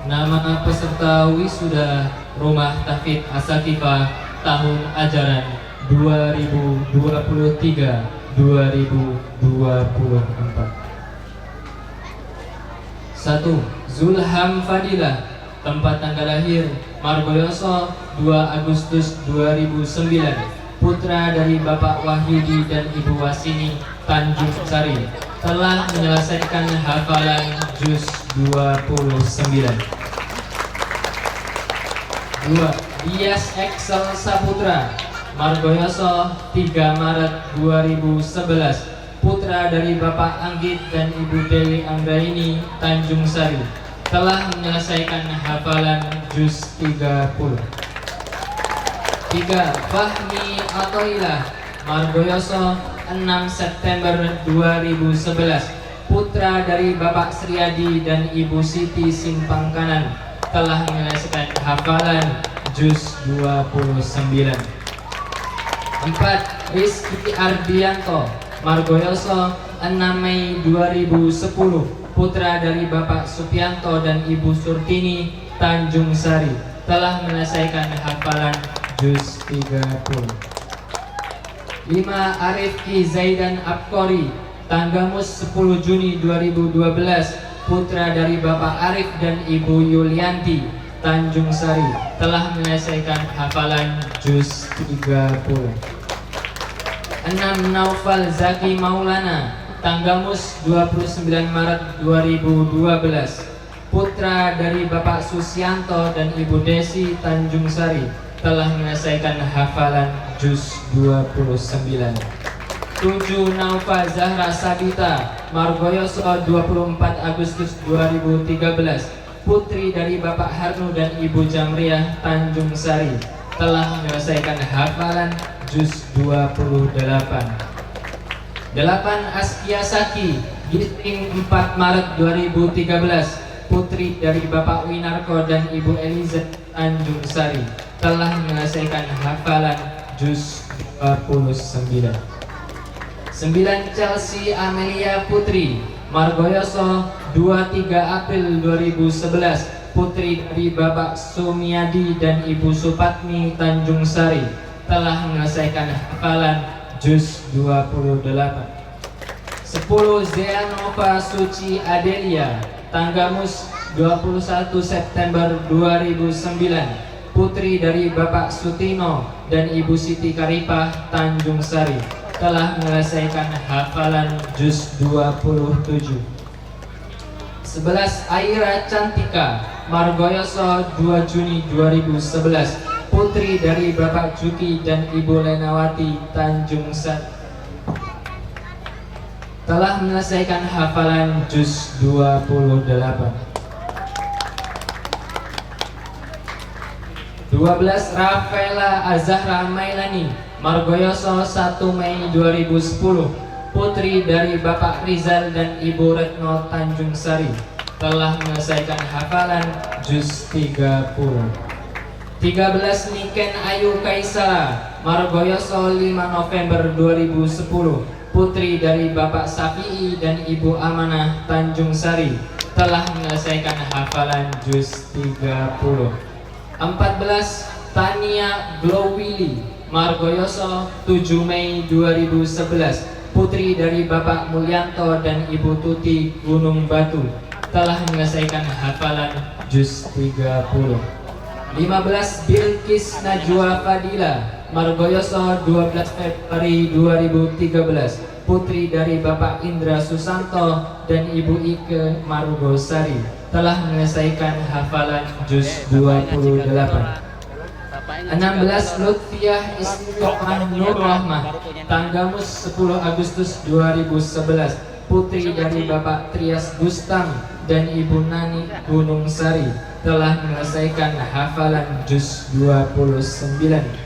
Speaker 9: Nama peserta wisuda Rumah Tahfidz As-Sakifah tahun ajaran 2023-2024. 1. Zulham Fadilah. Tempat tanggal lahir Margoyoso 2 Agustus 2009. Putra dari Bapak Wahyudi dan Ibu Wasini Tanjung Sari. Telah menyelesaikan hafalan juz 29. 2. Dias Excel Saputra Margoyoso 3 Maret 2011. Putra dari Bapak Anggit dan Ibu Dewi Anggraini Tanjung Sari. Telah menyelesaikan hafalan juz 30. 3. Fahmi Atoilah Margoyoso 6 September 2011. Putra dari Bapak Sriadi dan Ibu Siti Simpang Kanan. Telah menyelesaikan hafalan juz 29. 4. Rizky Ardianto Margoyoso 6 Mei 2010. Putra dari Bapak Supianto dan Ibu Surtini Tanjung Sari. Telah menyelesaikan hafalan juz 30. 5. Arif Ki Zaidan Abkori Tanggamus 10 Juni 2012. Putra dari Bapak Arif dan Ibu Yulianti Tanjung Sari. Telah menyelesaikan hafalan juz 30. 6. Naufal Zaki Maulana Tanggamus 29 Maret 2012. Putra dari Bapak Susianto dan Ibu Desi Tanjung Sari. Telah menyelesaikan hafalan juz 29. 7. Naufa Zahra Sabita Margoyoso 24 Agustus 2013. Putri dari Bapak Harnu dan Ibu Jamriah Tanjung Sari. Telah menyelesaikan hafalan juz 28. 8. Askia Saki Giting 4 Maret 2013. Putri dari Bapak Winarko dan Ibu Eliza Tanjung Sari. Telah menyelesaikan hafalan juz 29. 9. Chelsea Amelia Putri Margoyoso 23 April 2011. Putri dari Bapak Sumiadi dan Ibu Supatmi Tanjung Sari. Telah menyelesaikan hafalan juz 28. 10. Zeanova Suci Adelia Tanggamus 21 September 2009. Putri dari Bapak Sutino dan Ibu Siti Karipah Tanjung Sari telah menyelesaikan hafalan juz 27. 11 Aira Cantika Margoyoso 2 Juni 2011. Putri dari Bapak Juki dan Ibu Lenawati Tanjung Sari telah menyelesaikan hafalan juz 28. 12 Rafaela Azahra Mailani Margoyoso 1 Mei 2010. Putri dari Bapak Rizal dan Ibu Retno Tanjung Sari telah menyelesaikan hafalan juz 30. 13 Niken Ayu Kaisara Margoyoso 5 November 2010. Putri dari Bapak Safi'i dan Ibu Amanah Tanjung Sari telah menyelesaikan hafalan juz 30. 14 Tania Glowili Margoyoso 7 Mei 2011. Putri dari Bapak Mulyanto dan Ibu Tuti Gunung Batu telah menyelesaikan hafalan juz 30. 15 Bilkis Najwa Fadila Margoyoso 12 Februari 2013. Putri dari Bapak Indra Susanto dan Ibu Ike Marugosari telah menyelesaikan hafalan juz 28. 16 Lutfiah Istiqomah Nur Rahmah Tanggamus 10 Agustus 2011. Putri dari Bapak Trias Gustam dan Ibu Nani Gunung Sari telah menyelesaikan hafalan juz 29.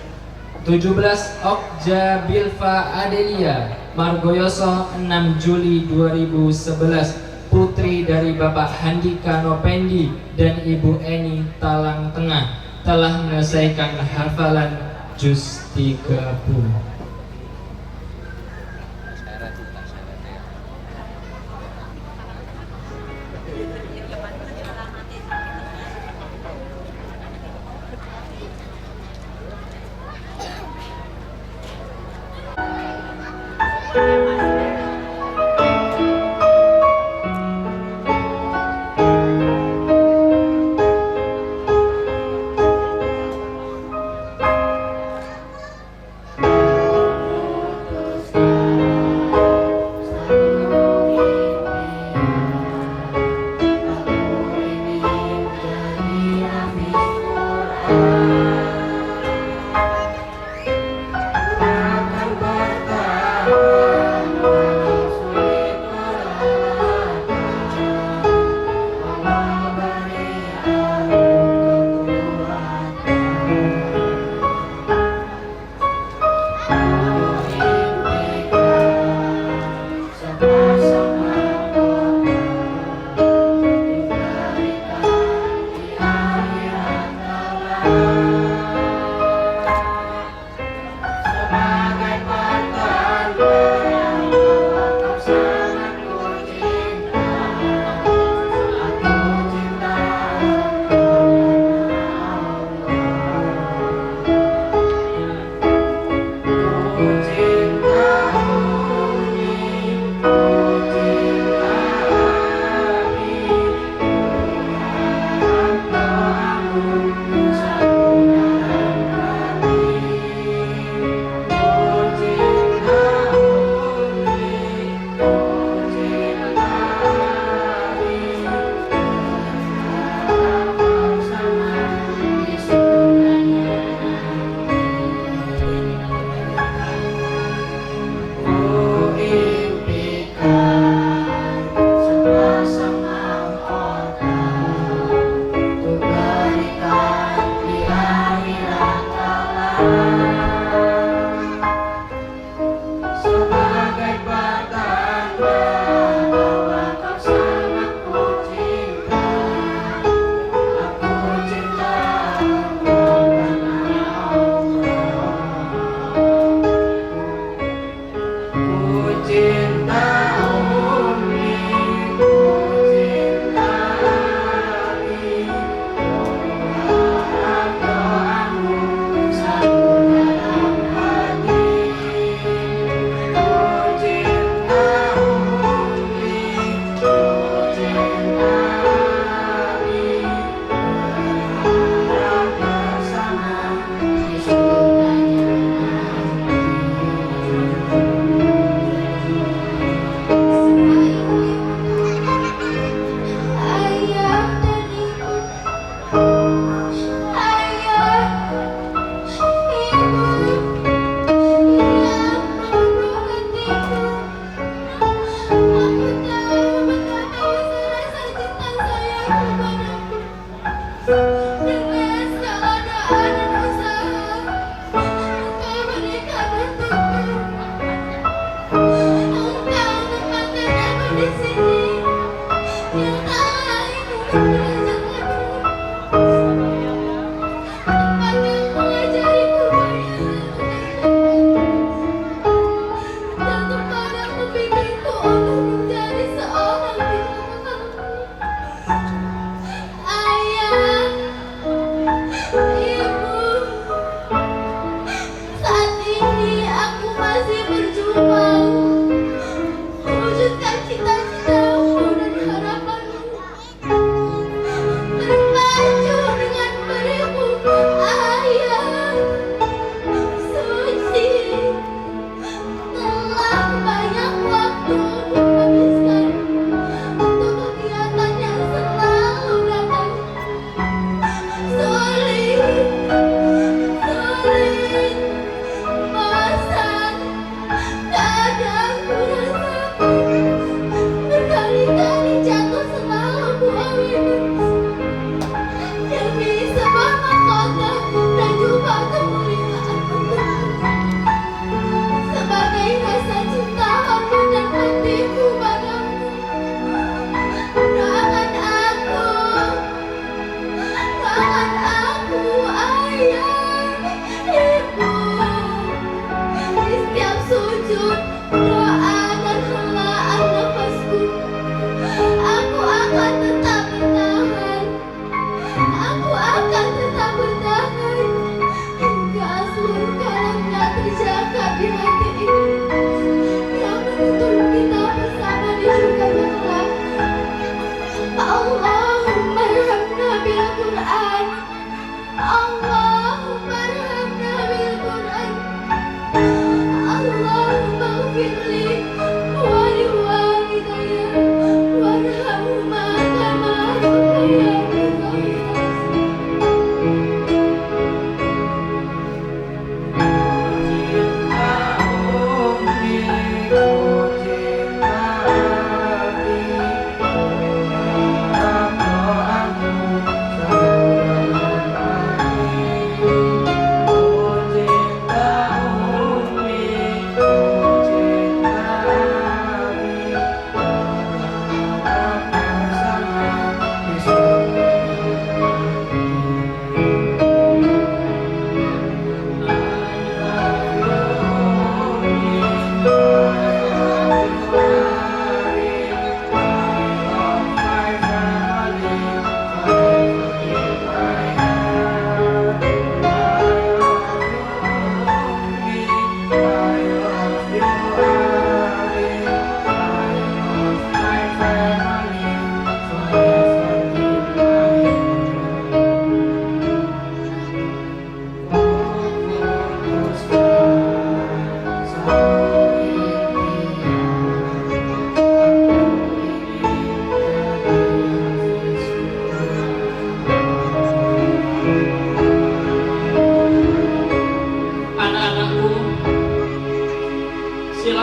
Speaker 9: 17 Okja Bilfa Adelia Margoyoso 6 Juli 2011. Putri dari Bapak Handika Nopendi dan Ibu Eni Talang Tengah telah menyelesaikan hafalan juz 30.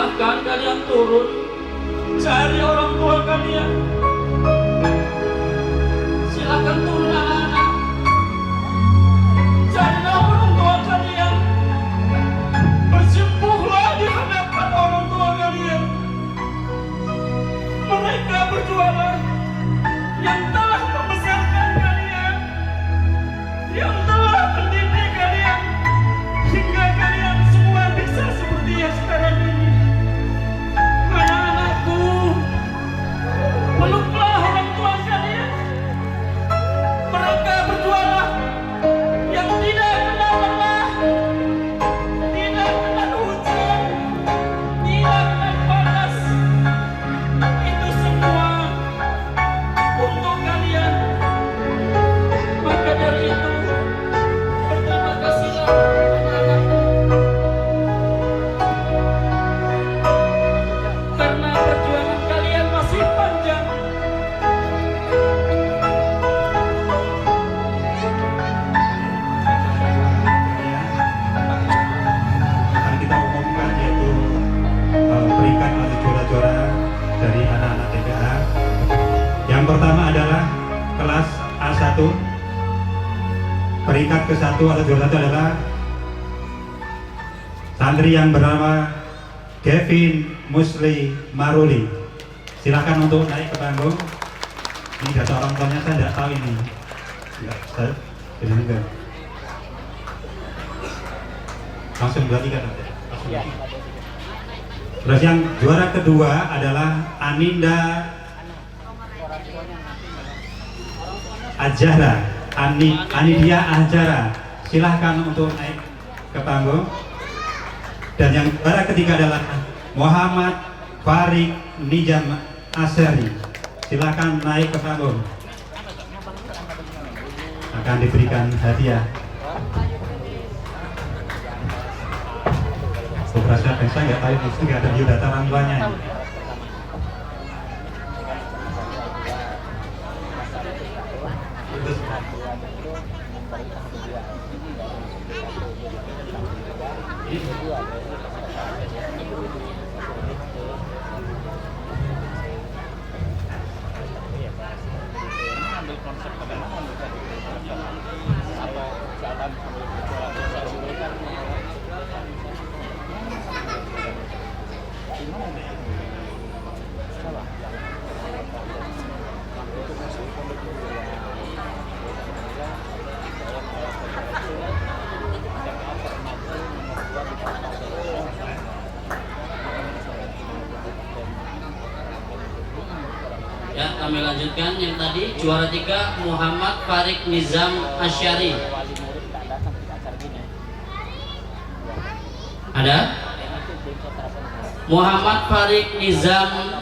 Speaker 4: silahkan kalian turun, cari orang tua kalian. Silahkan turun anak-anak, carilah orang tua kalian, bersimpuhlah di hadapan orang tua kalian. Mereka berjualah yang telah membesarkan kalian, yang telah mendidik kalian, hingga kalian semua bisa seperti yang sekarang ini. Anak-anakku, peluklah orang tua kalian. Mereka berjualah yang tidak kenal lelah, tidak kenal hujan, tidak kenal panas. Itu semua untuk kalian. Maka dari itu, berterima kasihlah anak-anakku, karena perjuangan kalian masih panjang.
Speaker 3: Akan kita umumkan yaitu peringkat atau juara-juara dari anak-anak TPA. Yang pertama adalah kelas A1. Peringkat ke-1 atau juara 1 adalah santri yang bernama Kevin Musli Maruli. Silakan untuk naik ke panggung. Ini data orang tuanya saya tidak tahu ini. Enggak, saya tidak dengar. Langsung berarti kan? Terus yang juara kedua adalah Aninda Ajara, Anidia Ajara. Silahkan untuk naik ke panggung. Dan yang juara ketiga adalah Muhammad Farid Nijam Asyari. Silahkan naik ke panggung. Akan diberikan hadiah. Beberapa saya nggak tahu itu nggak ada biodata orang tuanya.
Speaker 6: ambil konsep bagaimana bisa dikerjakan atau jalan sambil berjualan bisa dulu kan gimana nih salah itu masih pondok
Speaker 8: Ya, kami lanjutkan yang tadi juara 3 Muhammad Farid Nizam Asyari. Ada? Muhammad Farid Nizam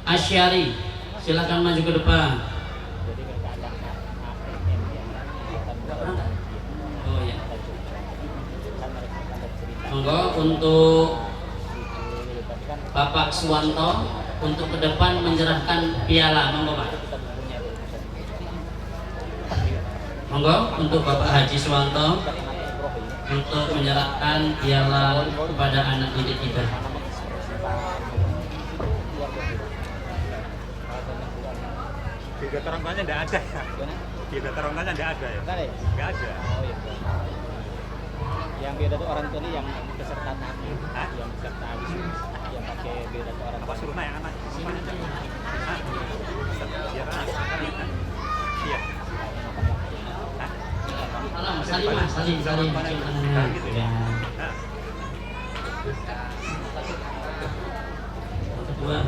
Speaker 8: Asyari. Silakan maju ke depan. Oh ya. Monggo untuk Bapak Suwanto untuk ke depan menyerahkan piala. Monggo Pak. Monggo untuk Bapak Haji Suwanto untuk menyerahkan piala kepada anak didik kita.
Speaker 6: Biodata orang tuanya tidak ada ya? Biodata orang tuanya tidak ada ya? Tidak ada. Oh iya. Yang biodata orang tua ini yang peserta nabi, yang peserta wisuda, yang pakai biodata orang tua. Apa suruh naik anak? Iya.
Speaker 8: Salim. Kedua.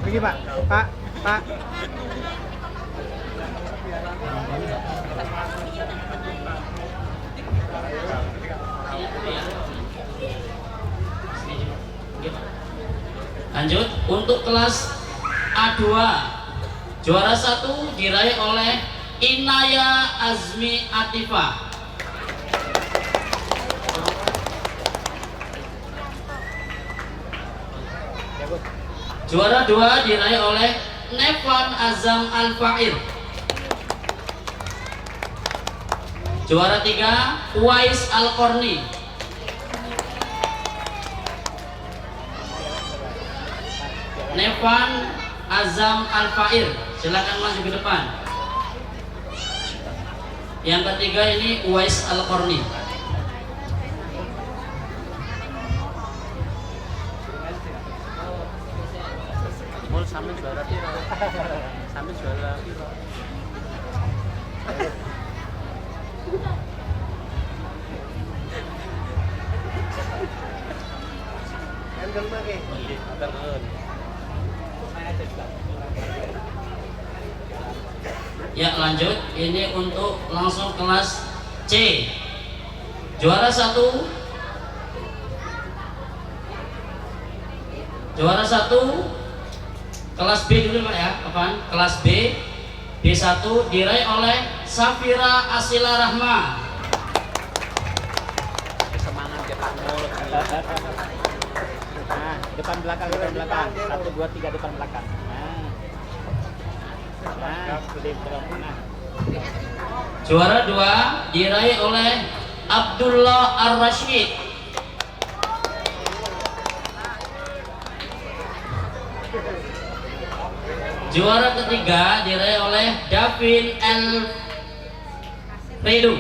Speaker 6: Pergi Pak.
Speaker 8: Lanjut untuk kelas A2 juara 1 diraih oleh Inaya Azmi Atifah. Juara 2 diraih oleh Nevan Azam Al-Fa'ir. Juara 3 Uwais Al-Korni. Nevan Azam Al-Fa'ir, silakan maju ke depan. Yang ketiga ini Uwais Al-Korni.
Speaker 6: Sambil juara piro? Sambil juara piro?
Speaker 8: Ya lanjut, ini untuk langsung kelas C. Juara 1 kelas B dulu Pak ya, kapan? Kelas B B1 diraih oleh Safira Asila Rahma.
Speaker 6: Semangat ya Pak Mul. Nah, depan belakang. 1 2 3 depan belakang. Nah,
Speaker 8: Juara 2 diraih oleh Abdullah Ar-Rashid. Juara ketiga diraih oleh Davin L. Redu.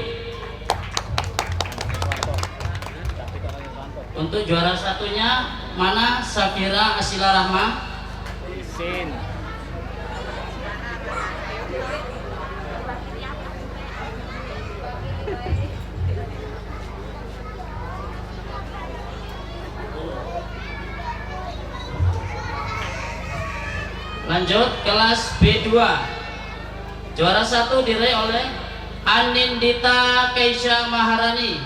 Speaker 8: Untuk juara satunya mana? Safira Asila Rahma.
Speaker 6: Isin.
Speaker 8: Lanjut kelas B2. Juara 1 diraih oleh Anindita Keisha Maharani.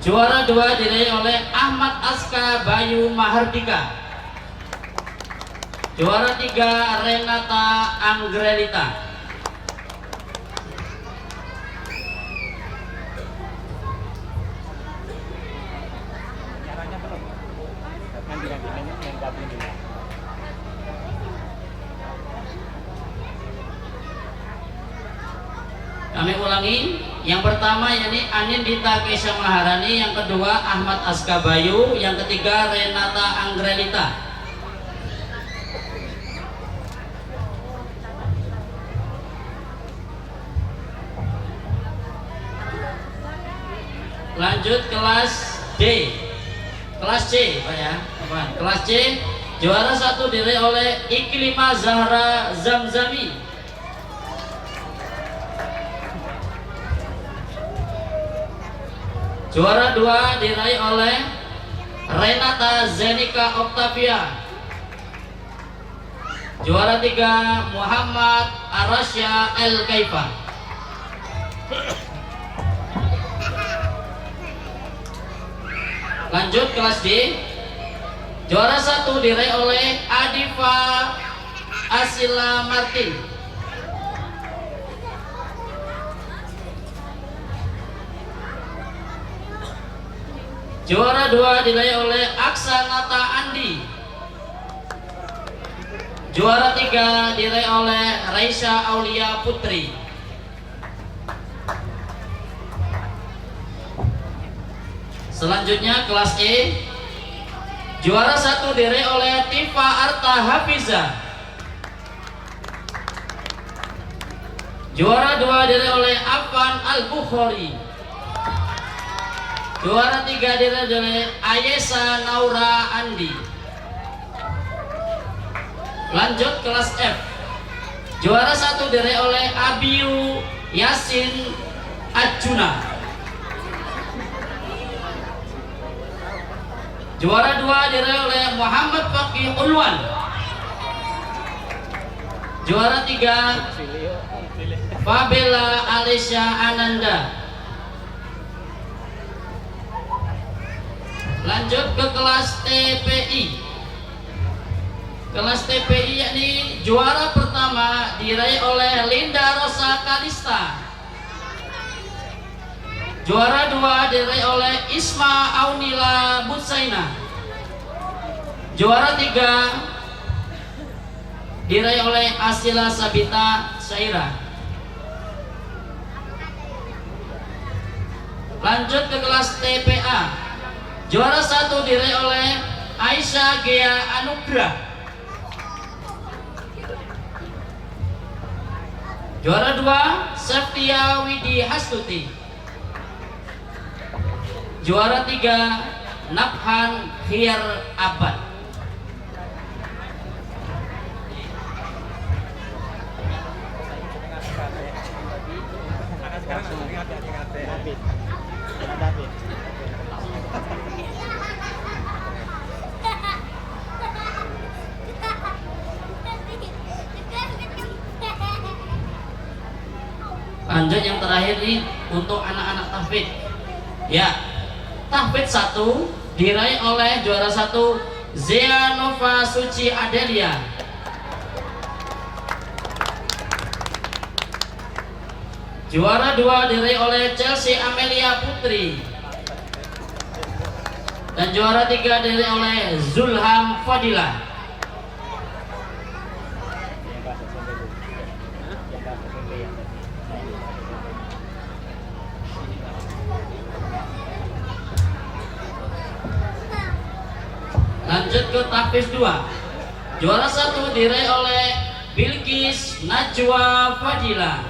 Speaker 8: Juara 2 diraih oleh Ahmad Aska Bayu Mahardika. Juara 3 Renata Anggrelita. Kami ulangi, yang pertama yakni Anindita Keisha Maharani, yang kedua Ahmad Aska Bayu, yang ketiga Renata Anggrelita. Lanjut kelas D, kelas C Pak ya, kelas C. Juara 1 diraih oleh Iklimah Zahra Zamzami. Juara 2 diraih oleh Renata Zenika Octavia. Juara 3 Muhammad Arasya El Kaifa. Lanjut kelas D. Juara 1 diraih oleh Adifa Asila Martin. Juara 2 diraih oleh Aksanata Andi. Juara 3 diraih oleh Raisya Aulia Putri. Selanjutnya kelas E. Juara 1 diraih oleh Tifa Arta Hafiza. Juara 2 diraih oleh Afan Al-Bukhari. Juara 3 diraih oleh Ayesa Naura Andi. Lanjut kelas F. Juara 1 diraih oleh Abiyu Yasin Ajuna. Juara 2 diraih oleh Muhammad Fakih Ulwan. Juara 3 Fabela Alesya Ananda. Lanjut ke kelas TPI. Kelas TPI yakni juara pertama diraih oleh Linda Rosa Kalista. Juara 2 diraih oleh Isma Aunila Butsaina. Juara 3 diraih oleh Asila Sabita Syaira. Lanjut ke kelas TPA. Juara 1 diraih oleh Aisyah Gea Anugrah. Juara 2 Septia Widi Hastuti. Juara 3 Nabhan Khir Abad. Lanjut yang terakhir nih untuk anak-anak tahfidz. Ya, tahfidz 1 diraih oleh juara 1 Zea Nova Suci Adelia. Juara 2 diraih oleh Chelsea Amelia Putri. Dan juara 3 diraih oleh Zulham Fadilah. Lanjut ke tahfidz 2. Juara 1 diraih oleh Bilqis Najwa Fadila.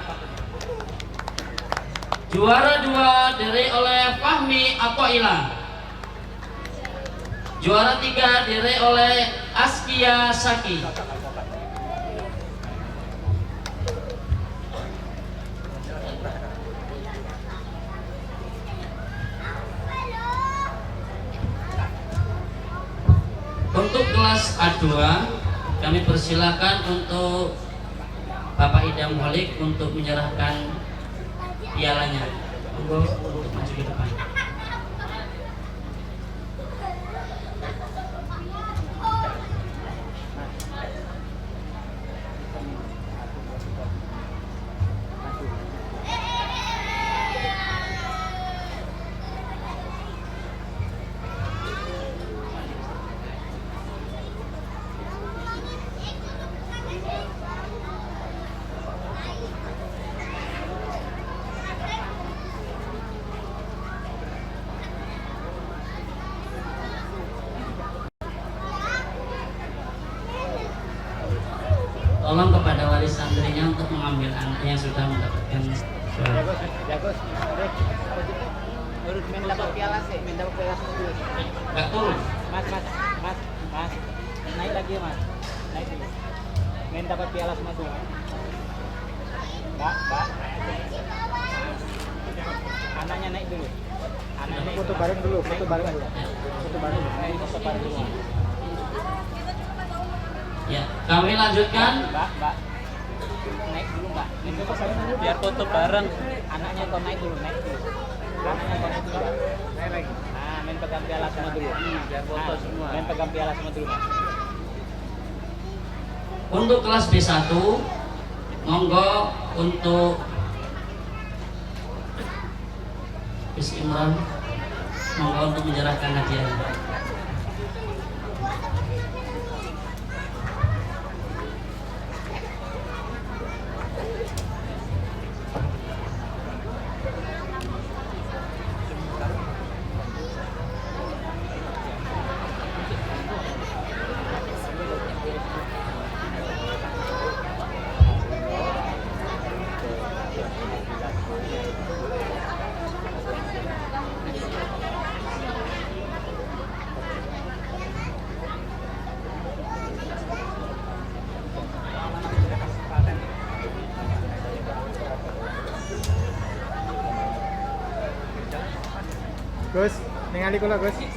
Speaker 8: Juara 2 diraih oleh Fahmi Atoila. Juara 3 diraih oleh Askia Saki. Untuk kelas A2 kami persilakan untuk Bapak Idam Holik untuk menyerahkan pialanya. Monggo untuk maju ke depan. Tolong kepada wali santrinya untuk mengambil anak yang sudah mendapatkan suara.
Speaker 6: Jagus. Urus main dapat piala sih, main dapat piala dulu.
Speaker 8: Enggak turun.
Speaker 6: Mas. Naik lagi, Mas. Naik dulu. Main dapat piala semua tuh. Mbak. Anaknya naik dulu. Anaknya foto bareng dulu. Foto bareng. Naik foto bareng dulu.
Speaker 8: Ya, kami lanjutkan.
Speaker 6: Mbak. Naik dulu, Mbak. Naik foto bareng dulu. Biar foto bareng. Anaknya kau naik dulu. Anaknya kau naik dulu. Naik lagi. Nah, main pegang piala semua dulu. Biar foto semua. Main pegang piala semua dulu, Mas.
Speaker 8: Untuk kelas B1, monggo untuk Bis Imran, monggo untuk menyerahkan hadiah.
Speaker 6: Gus, ningali kula, Gus. Satu,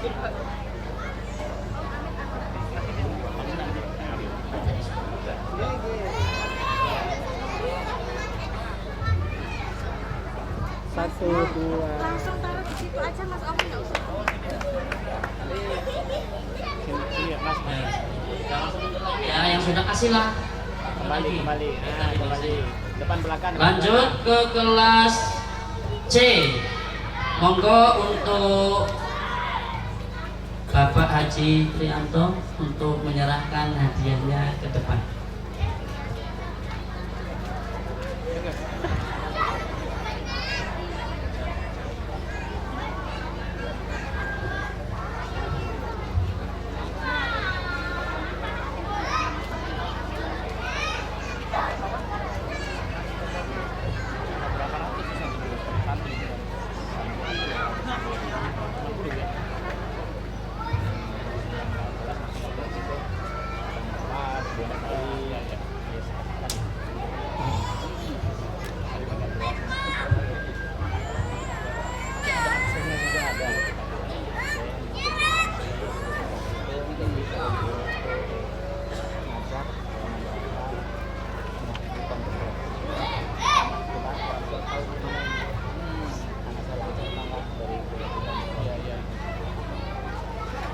Speaker 6: dua.
Speaker 10: Langsung taruh di situ aja, Mas Om, nggak usah.
Speaker 6: Sini, Mas.
Speaker 8: Langsung ya. sudah kasihlah.
Speaker 6: Kembali. Depan belakang.
Speaker 8: Lanjut ke kelas C. Monggo untuk Bapak Haji Trianto untuk menyerahkan hadiahnya ke depan.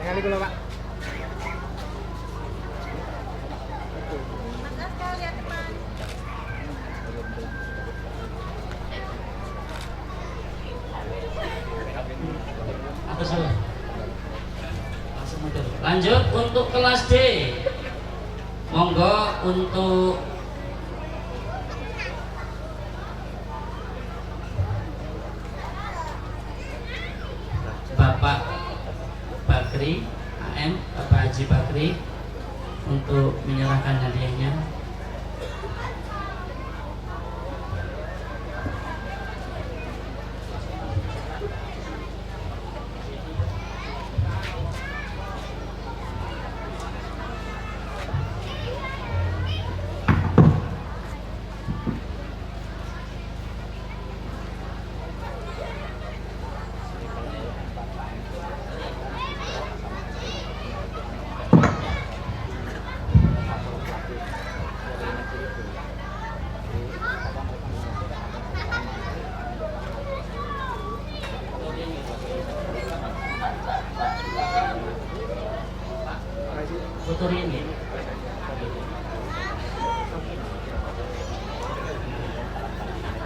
Speaker 6: Kali dulu, Pak.
Speaker 10: Mas Askar lihat depan.
Speaker 8: Apa salah? Langsung mundur. Lanjut untuk kelas D. Monggo untuk Bapak Bakri AM, Bapak Haji Bakri untuk menyerahkan hadiahnya. Foto ini.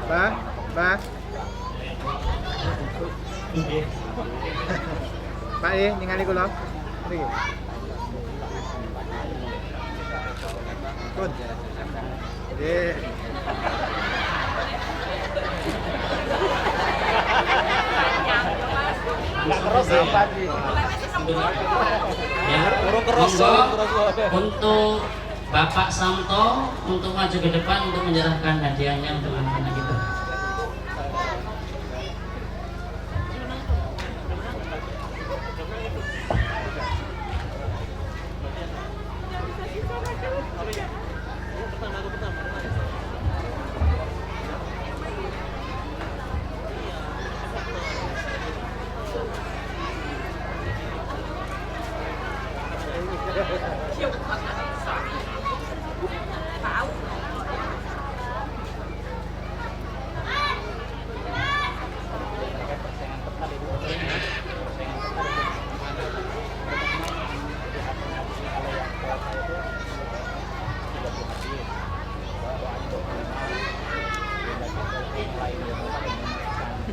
Speaker 6: Pak. Pak ningali kula. Niki. Pun. Nggih. Enggak keros apa sih?
Speaker 8: Ya, monggo untuk Bapak Samto untuk maju ke depan untuk menyerahkan hadiahnya untuk anak-anak kita.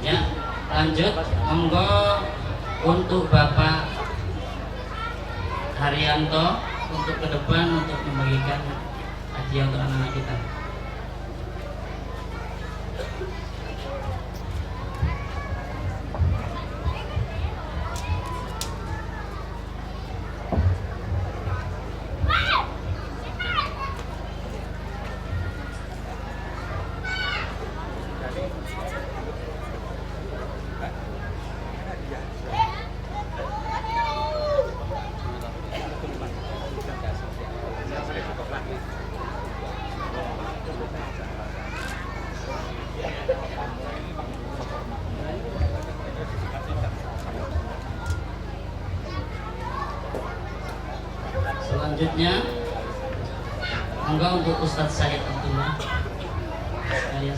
Speaker 8: Ya, lanjut monggo untuk Bapak Haryanto untuk ke depan untuk membagikan hadiah untuk anak-anak kita. Selanjutnya monggo untuk Ustadz Syed Abdullah. Kalian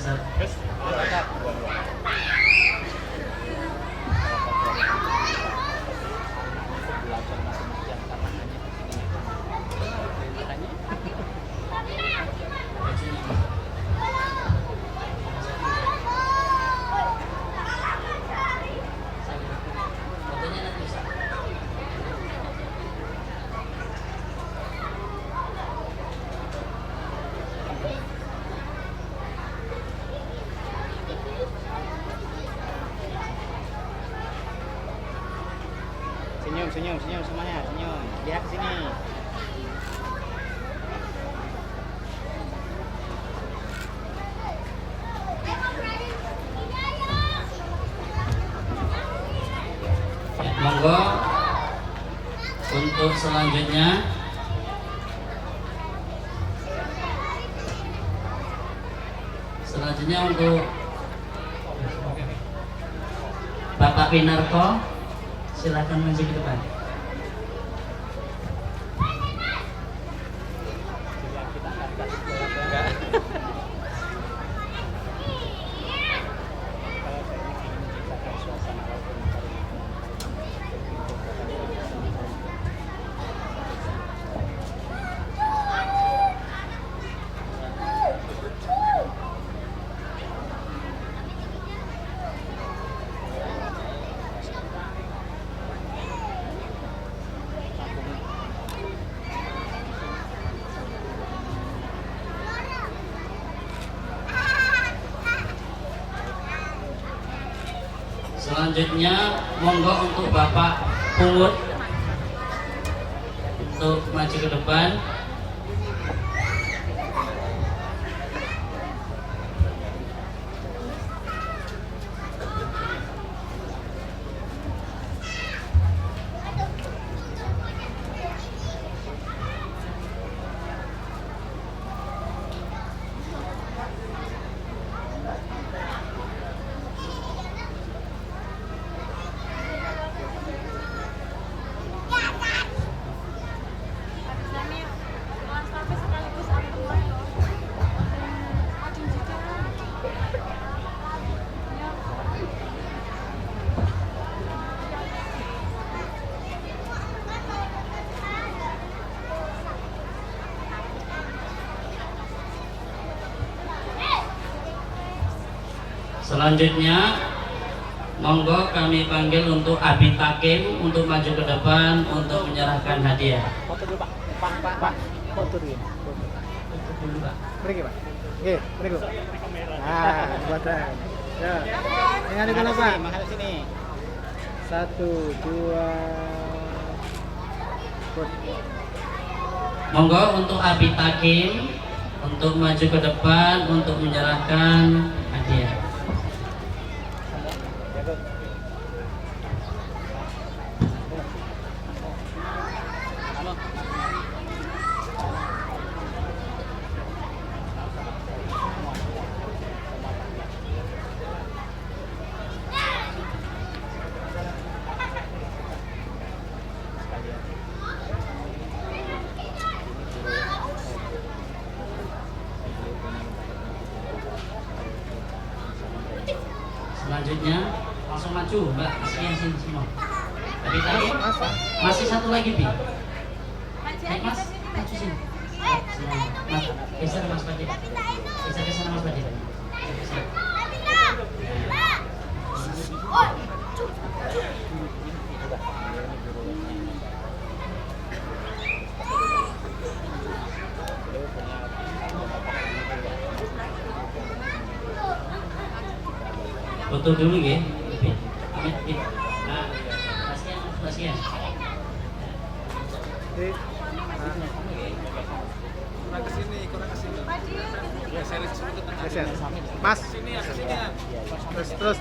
Speaker 8: Untuk selanjutnya untuk Bapak Pinarko, silakan maju ke depan. Selanjutnya monggo untuk Bapak Pungut untuk maju ke depan. Selanjutnya monggo kami panggil untuk Abi Takim untuk maju ke depan untuk menyerahkan hadiah.
Speaker 6: Foto dulu Pak. Pak. Foto dulu. Foto dulu Pak. Pergi Pak. Oke, pergi. Nah, buatan. Ya. Ingat itu Pak. Menghadap sini. 1, 2.
Speaker 8: Monggo untuk Abi Takim untuk maju ke depan untuk menyerahkan hadiah. Selanjutnya langsung maju Mbak, kasihan sini semua. Tapi tadi masih satu lagi Bi. Naik Mas, maju sini. Mas, geser Mas Padi. Geser ke sana Mas Padi. Foto dulu ya. Nah, kasihan.
Speaker 6: Mas. Terus.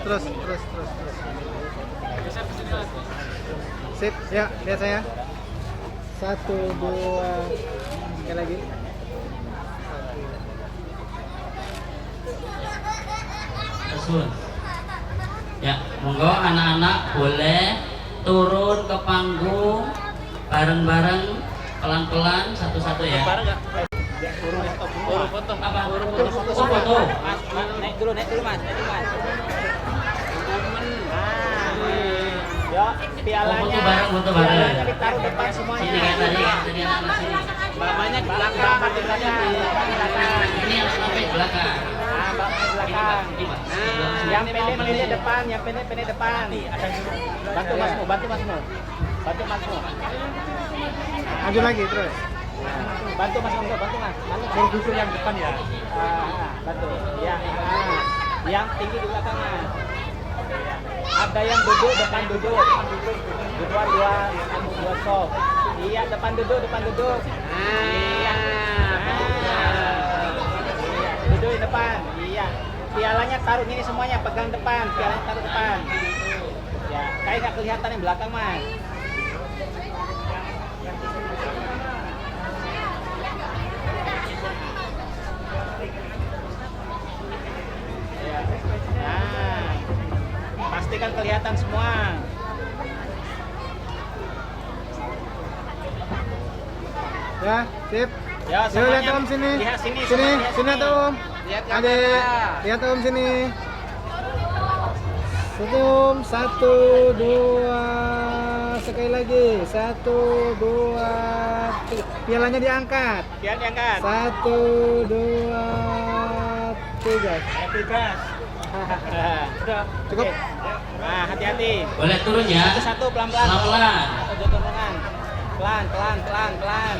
Speaker 6: Sip, ya, lihat saya. 1, 2. Sekali lagi.
Speaker 8: Terus. Ya, monggo anak-anak boleh turun ke panggung bareng-bareng, pelan-pelan, satu-satu ya. Foto. Apa? Foto.
Speaker 6: Naik dulu Mas. Ya, pialanya.
Speaker 8: Foto bareng.
Speaker 6: Pialanya ditaruh depan semuanya.
Speaker 8: Sini kayak tadi anak sini.
Speaker 6: Mamanya di belakang,
Speaker 8: Ini yang sampai belakang.
Speaker 6: Belakang. Yang pendek depan, depan. Bantu Masmu. Maju lagi terus. Bantu Mas. Suruh gusur yang depan ya. Bantu. Ya. Yang tinggi di belakang Mas. Ada yang duduk, depan duduk. Dua soft. Iya, depan duduk. Iya. Duduk di depan. Iya. Pialanya taruh ini semuanya, pegang depan. Pialanya taruh depan. Ya, kayak nggak kelihatan yang belakang Mas. Nah, pastikan kelihatan semua.
Speaker 11: Ya, sip.
Speaker 6: Ya,
Speaker 11: Yuk
Speaker 6: semuanya
Speaker 11: lihat Om sini.
Speaker 6: lihat sini,
Speaker 11: Sini,
Speaker 6: semuanya lihat
Speaker 11: sini atau Om.
Speaker 6: Lihat
Speaker 11: Adek,
Speaker 6: kamera.
Speaker 11: lihat Om sini. Om, 1, 2, sekali lagi. 1, 2, 3. Pialanya diangkat.
Speaker 6: Biar diangkat.
Speaker 11: 1, 2, 3.
Speaker 6: Happy gas. Udah.
Speaker 11: Cukup.
Speaker 6: Oke. Nah, hati-hati.
Speaker 8: Boleh turun ya.
Speaker 6: Satu-satu pelan-pelan.
Speaker 8: Pelan-pelan.
Speaker 6: Atau jatuh tangan. Pelan, pelan, pelan, pelan.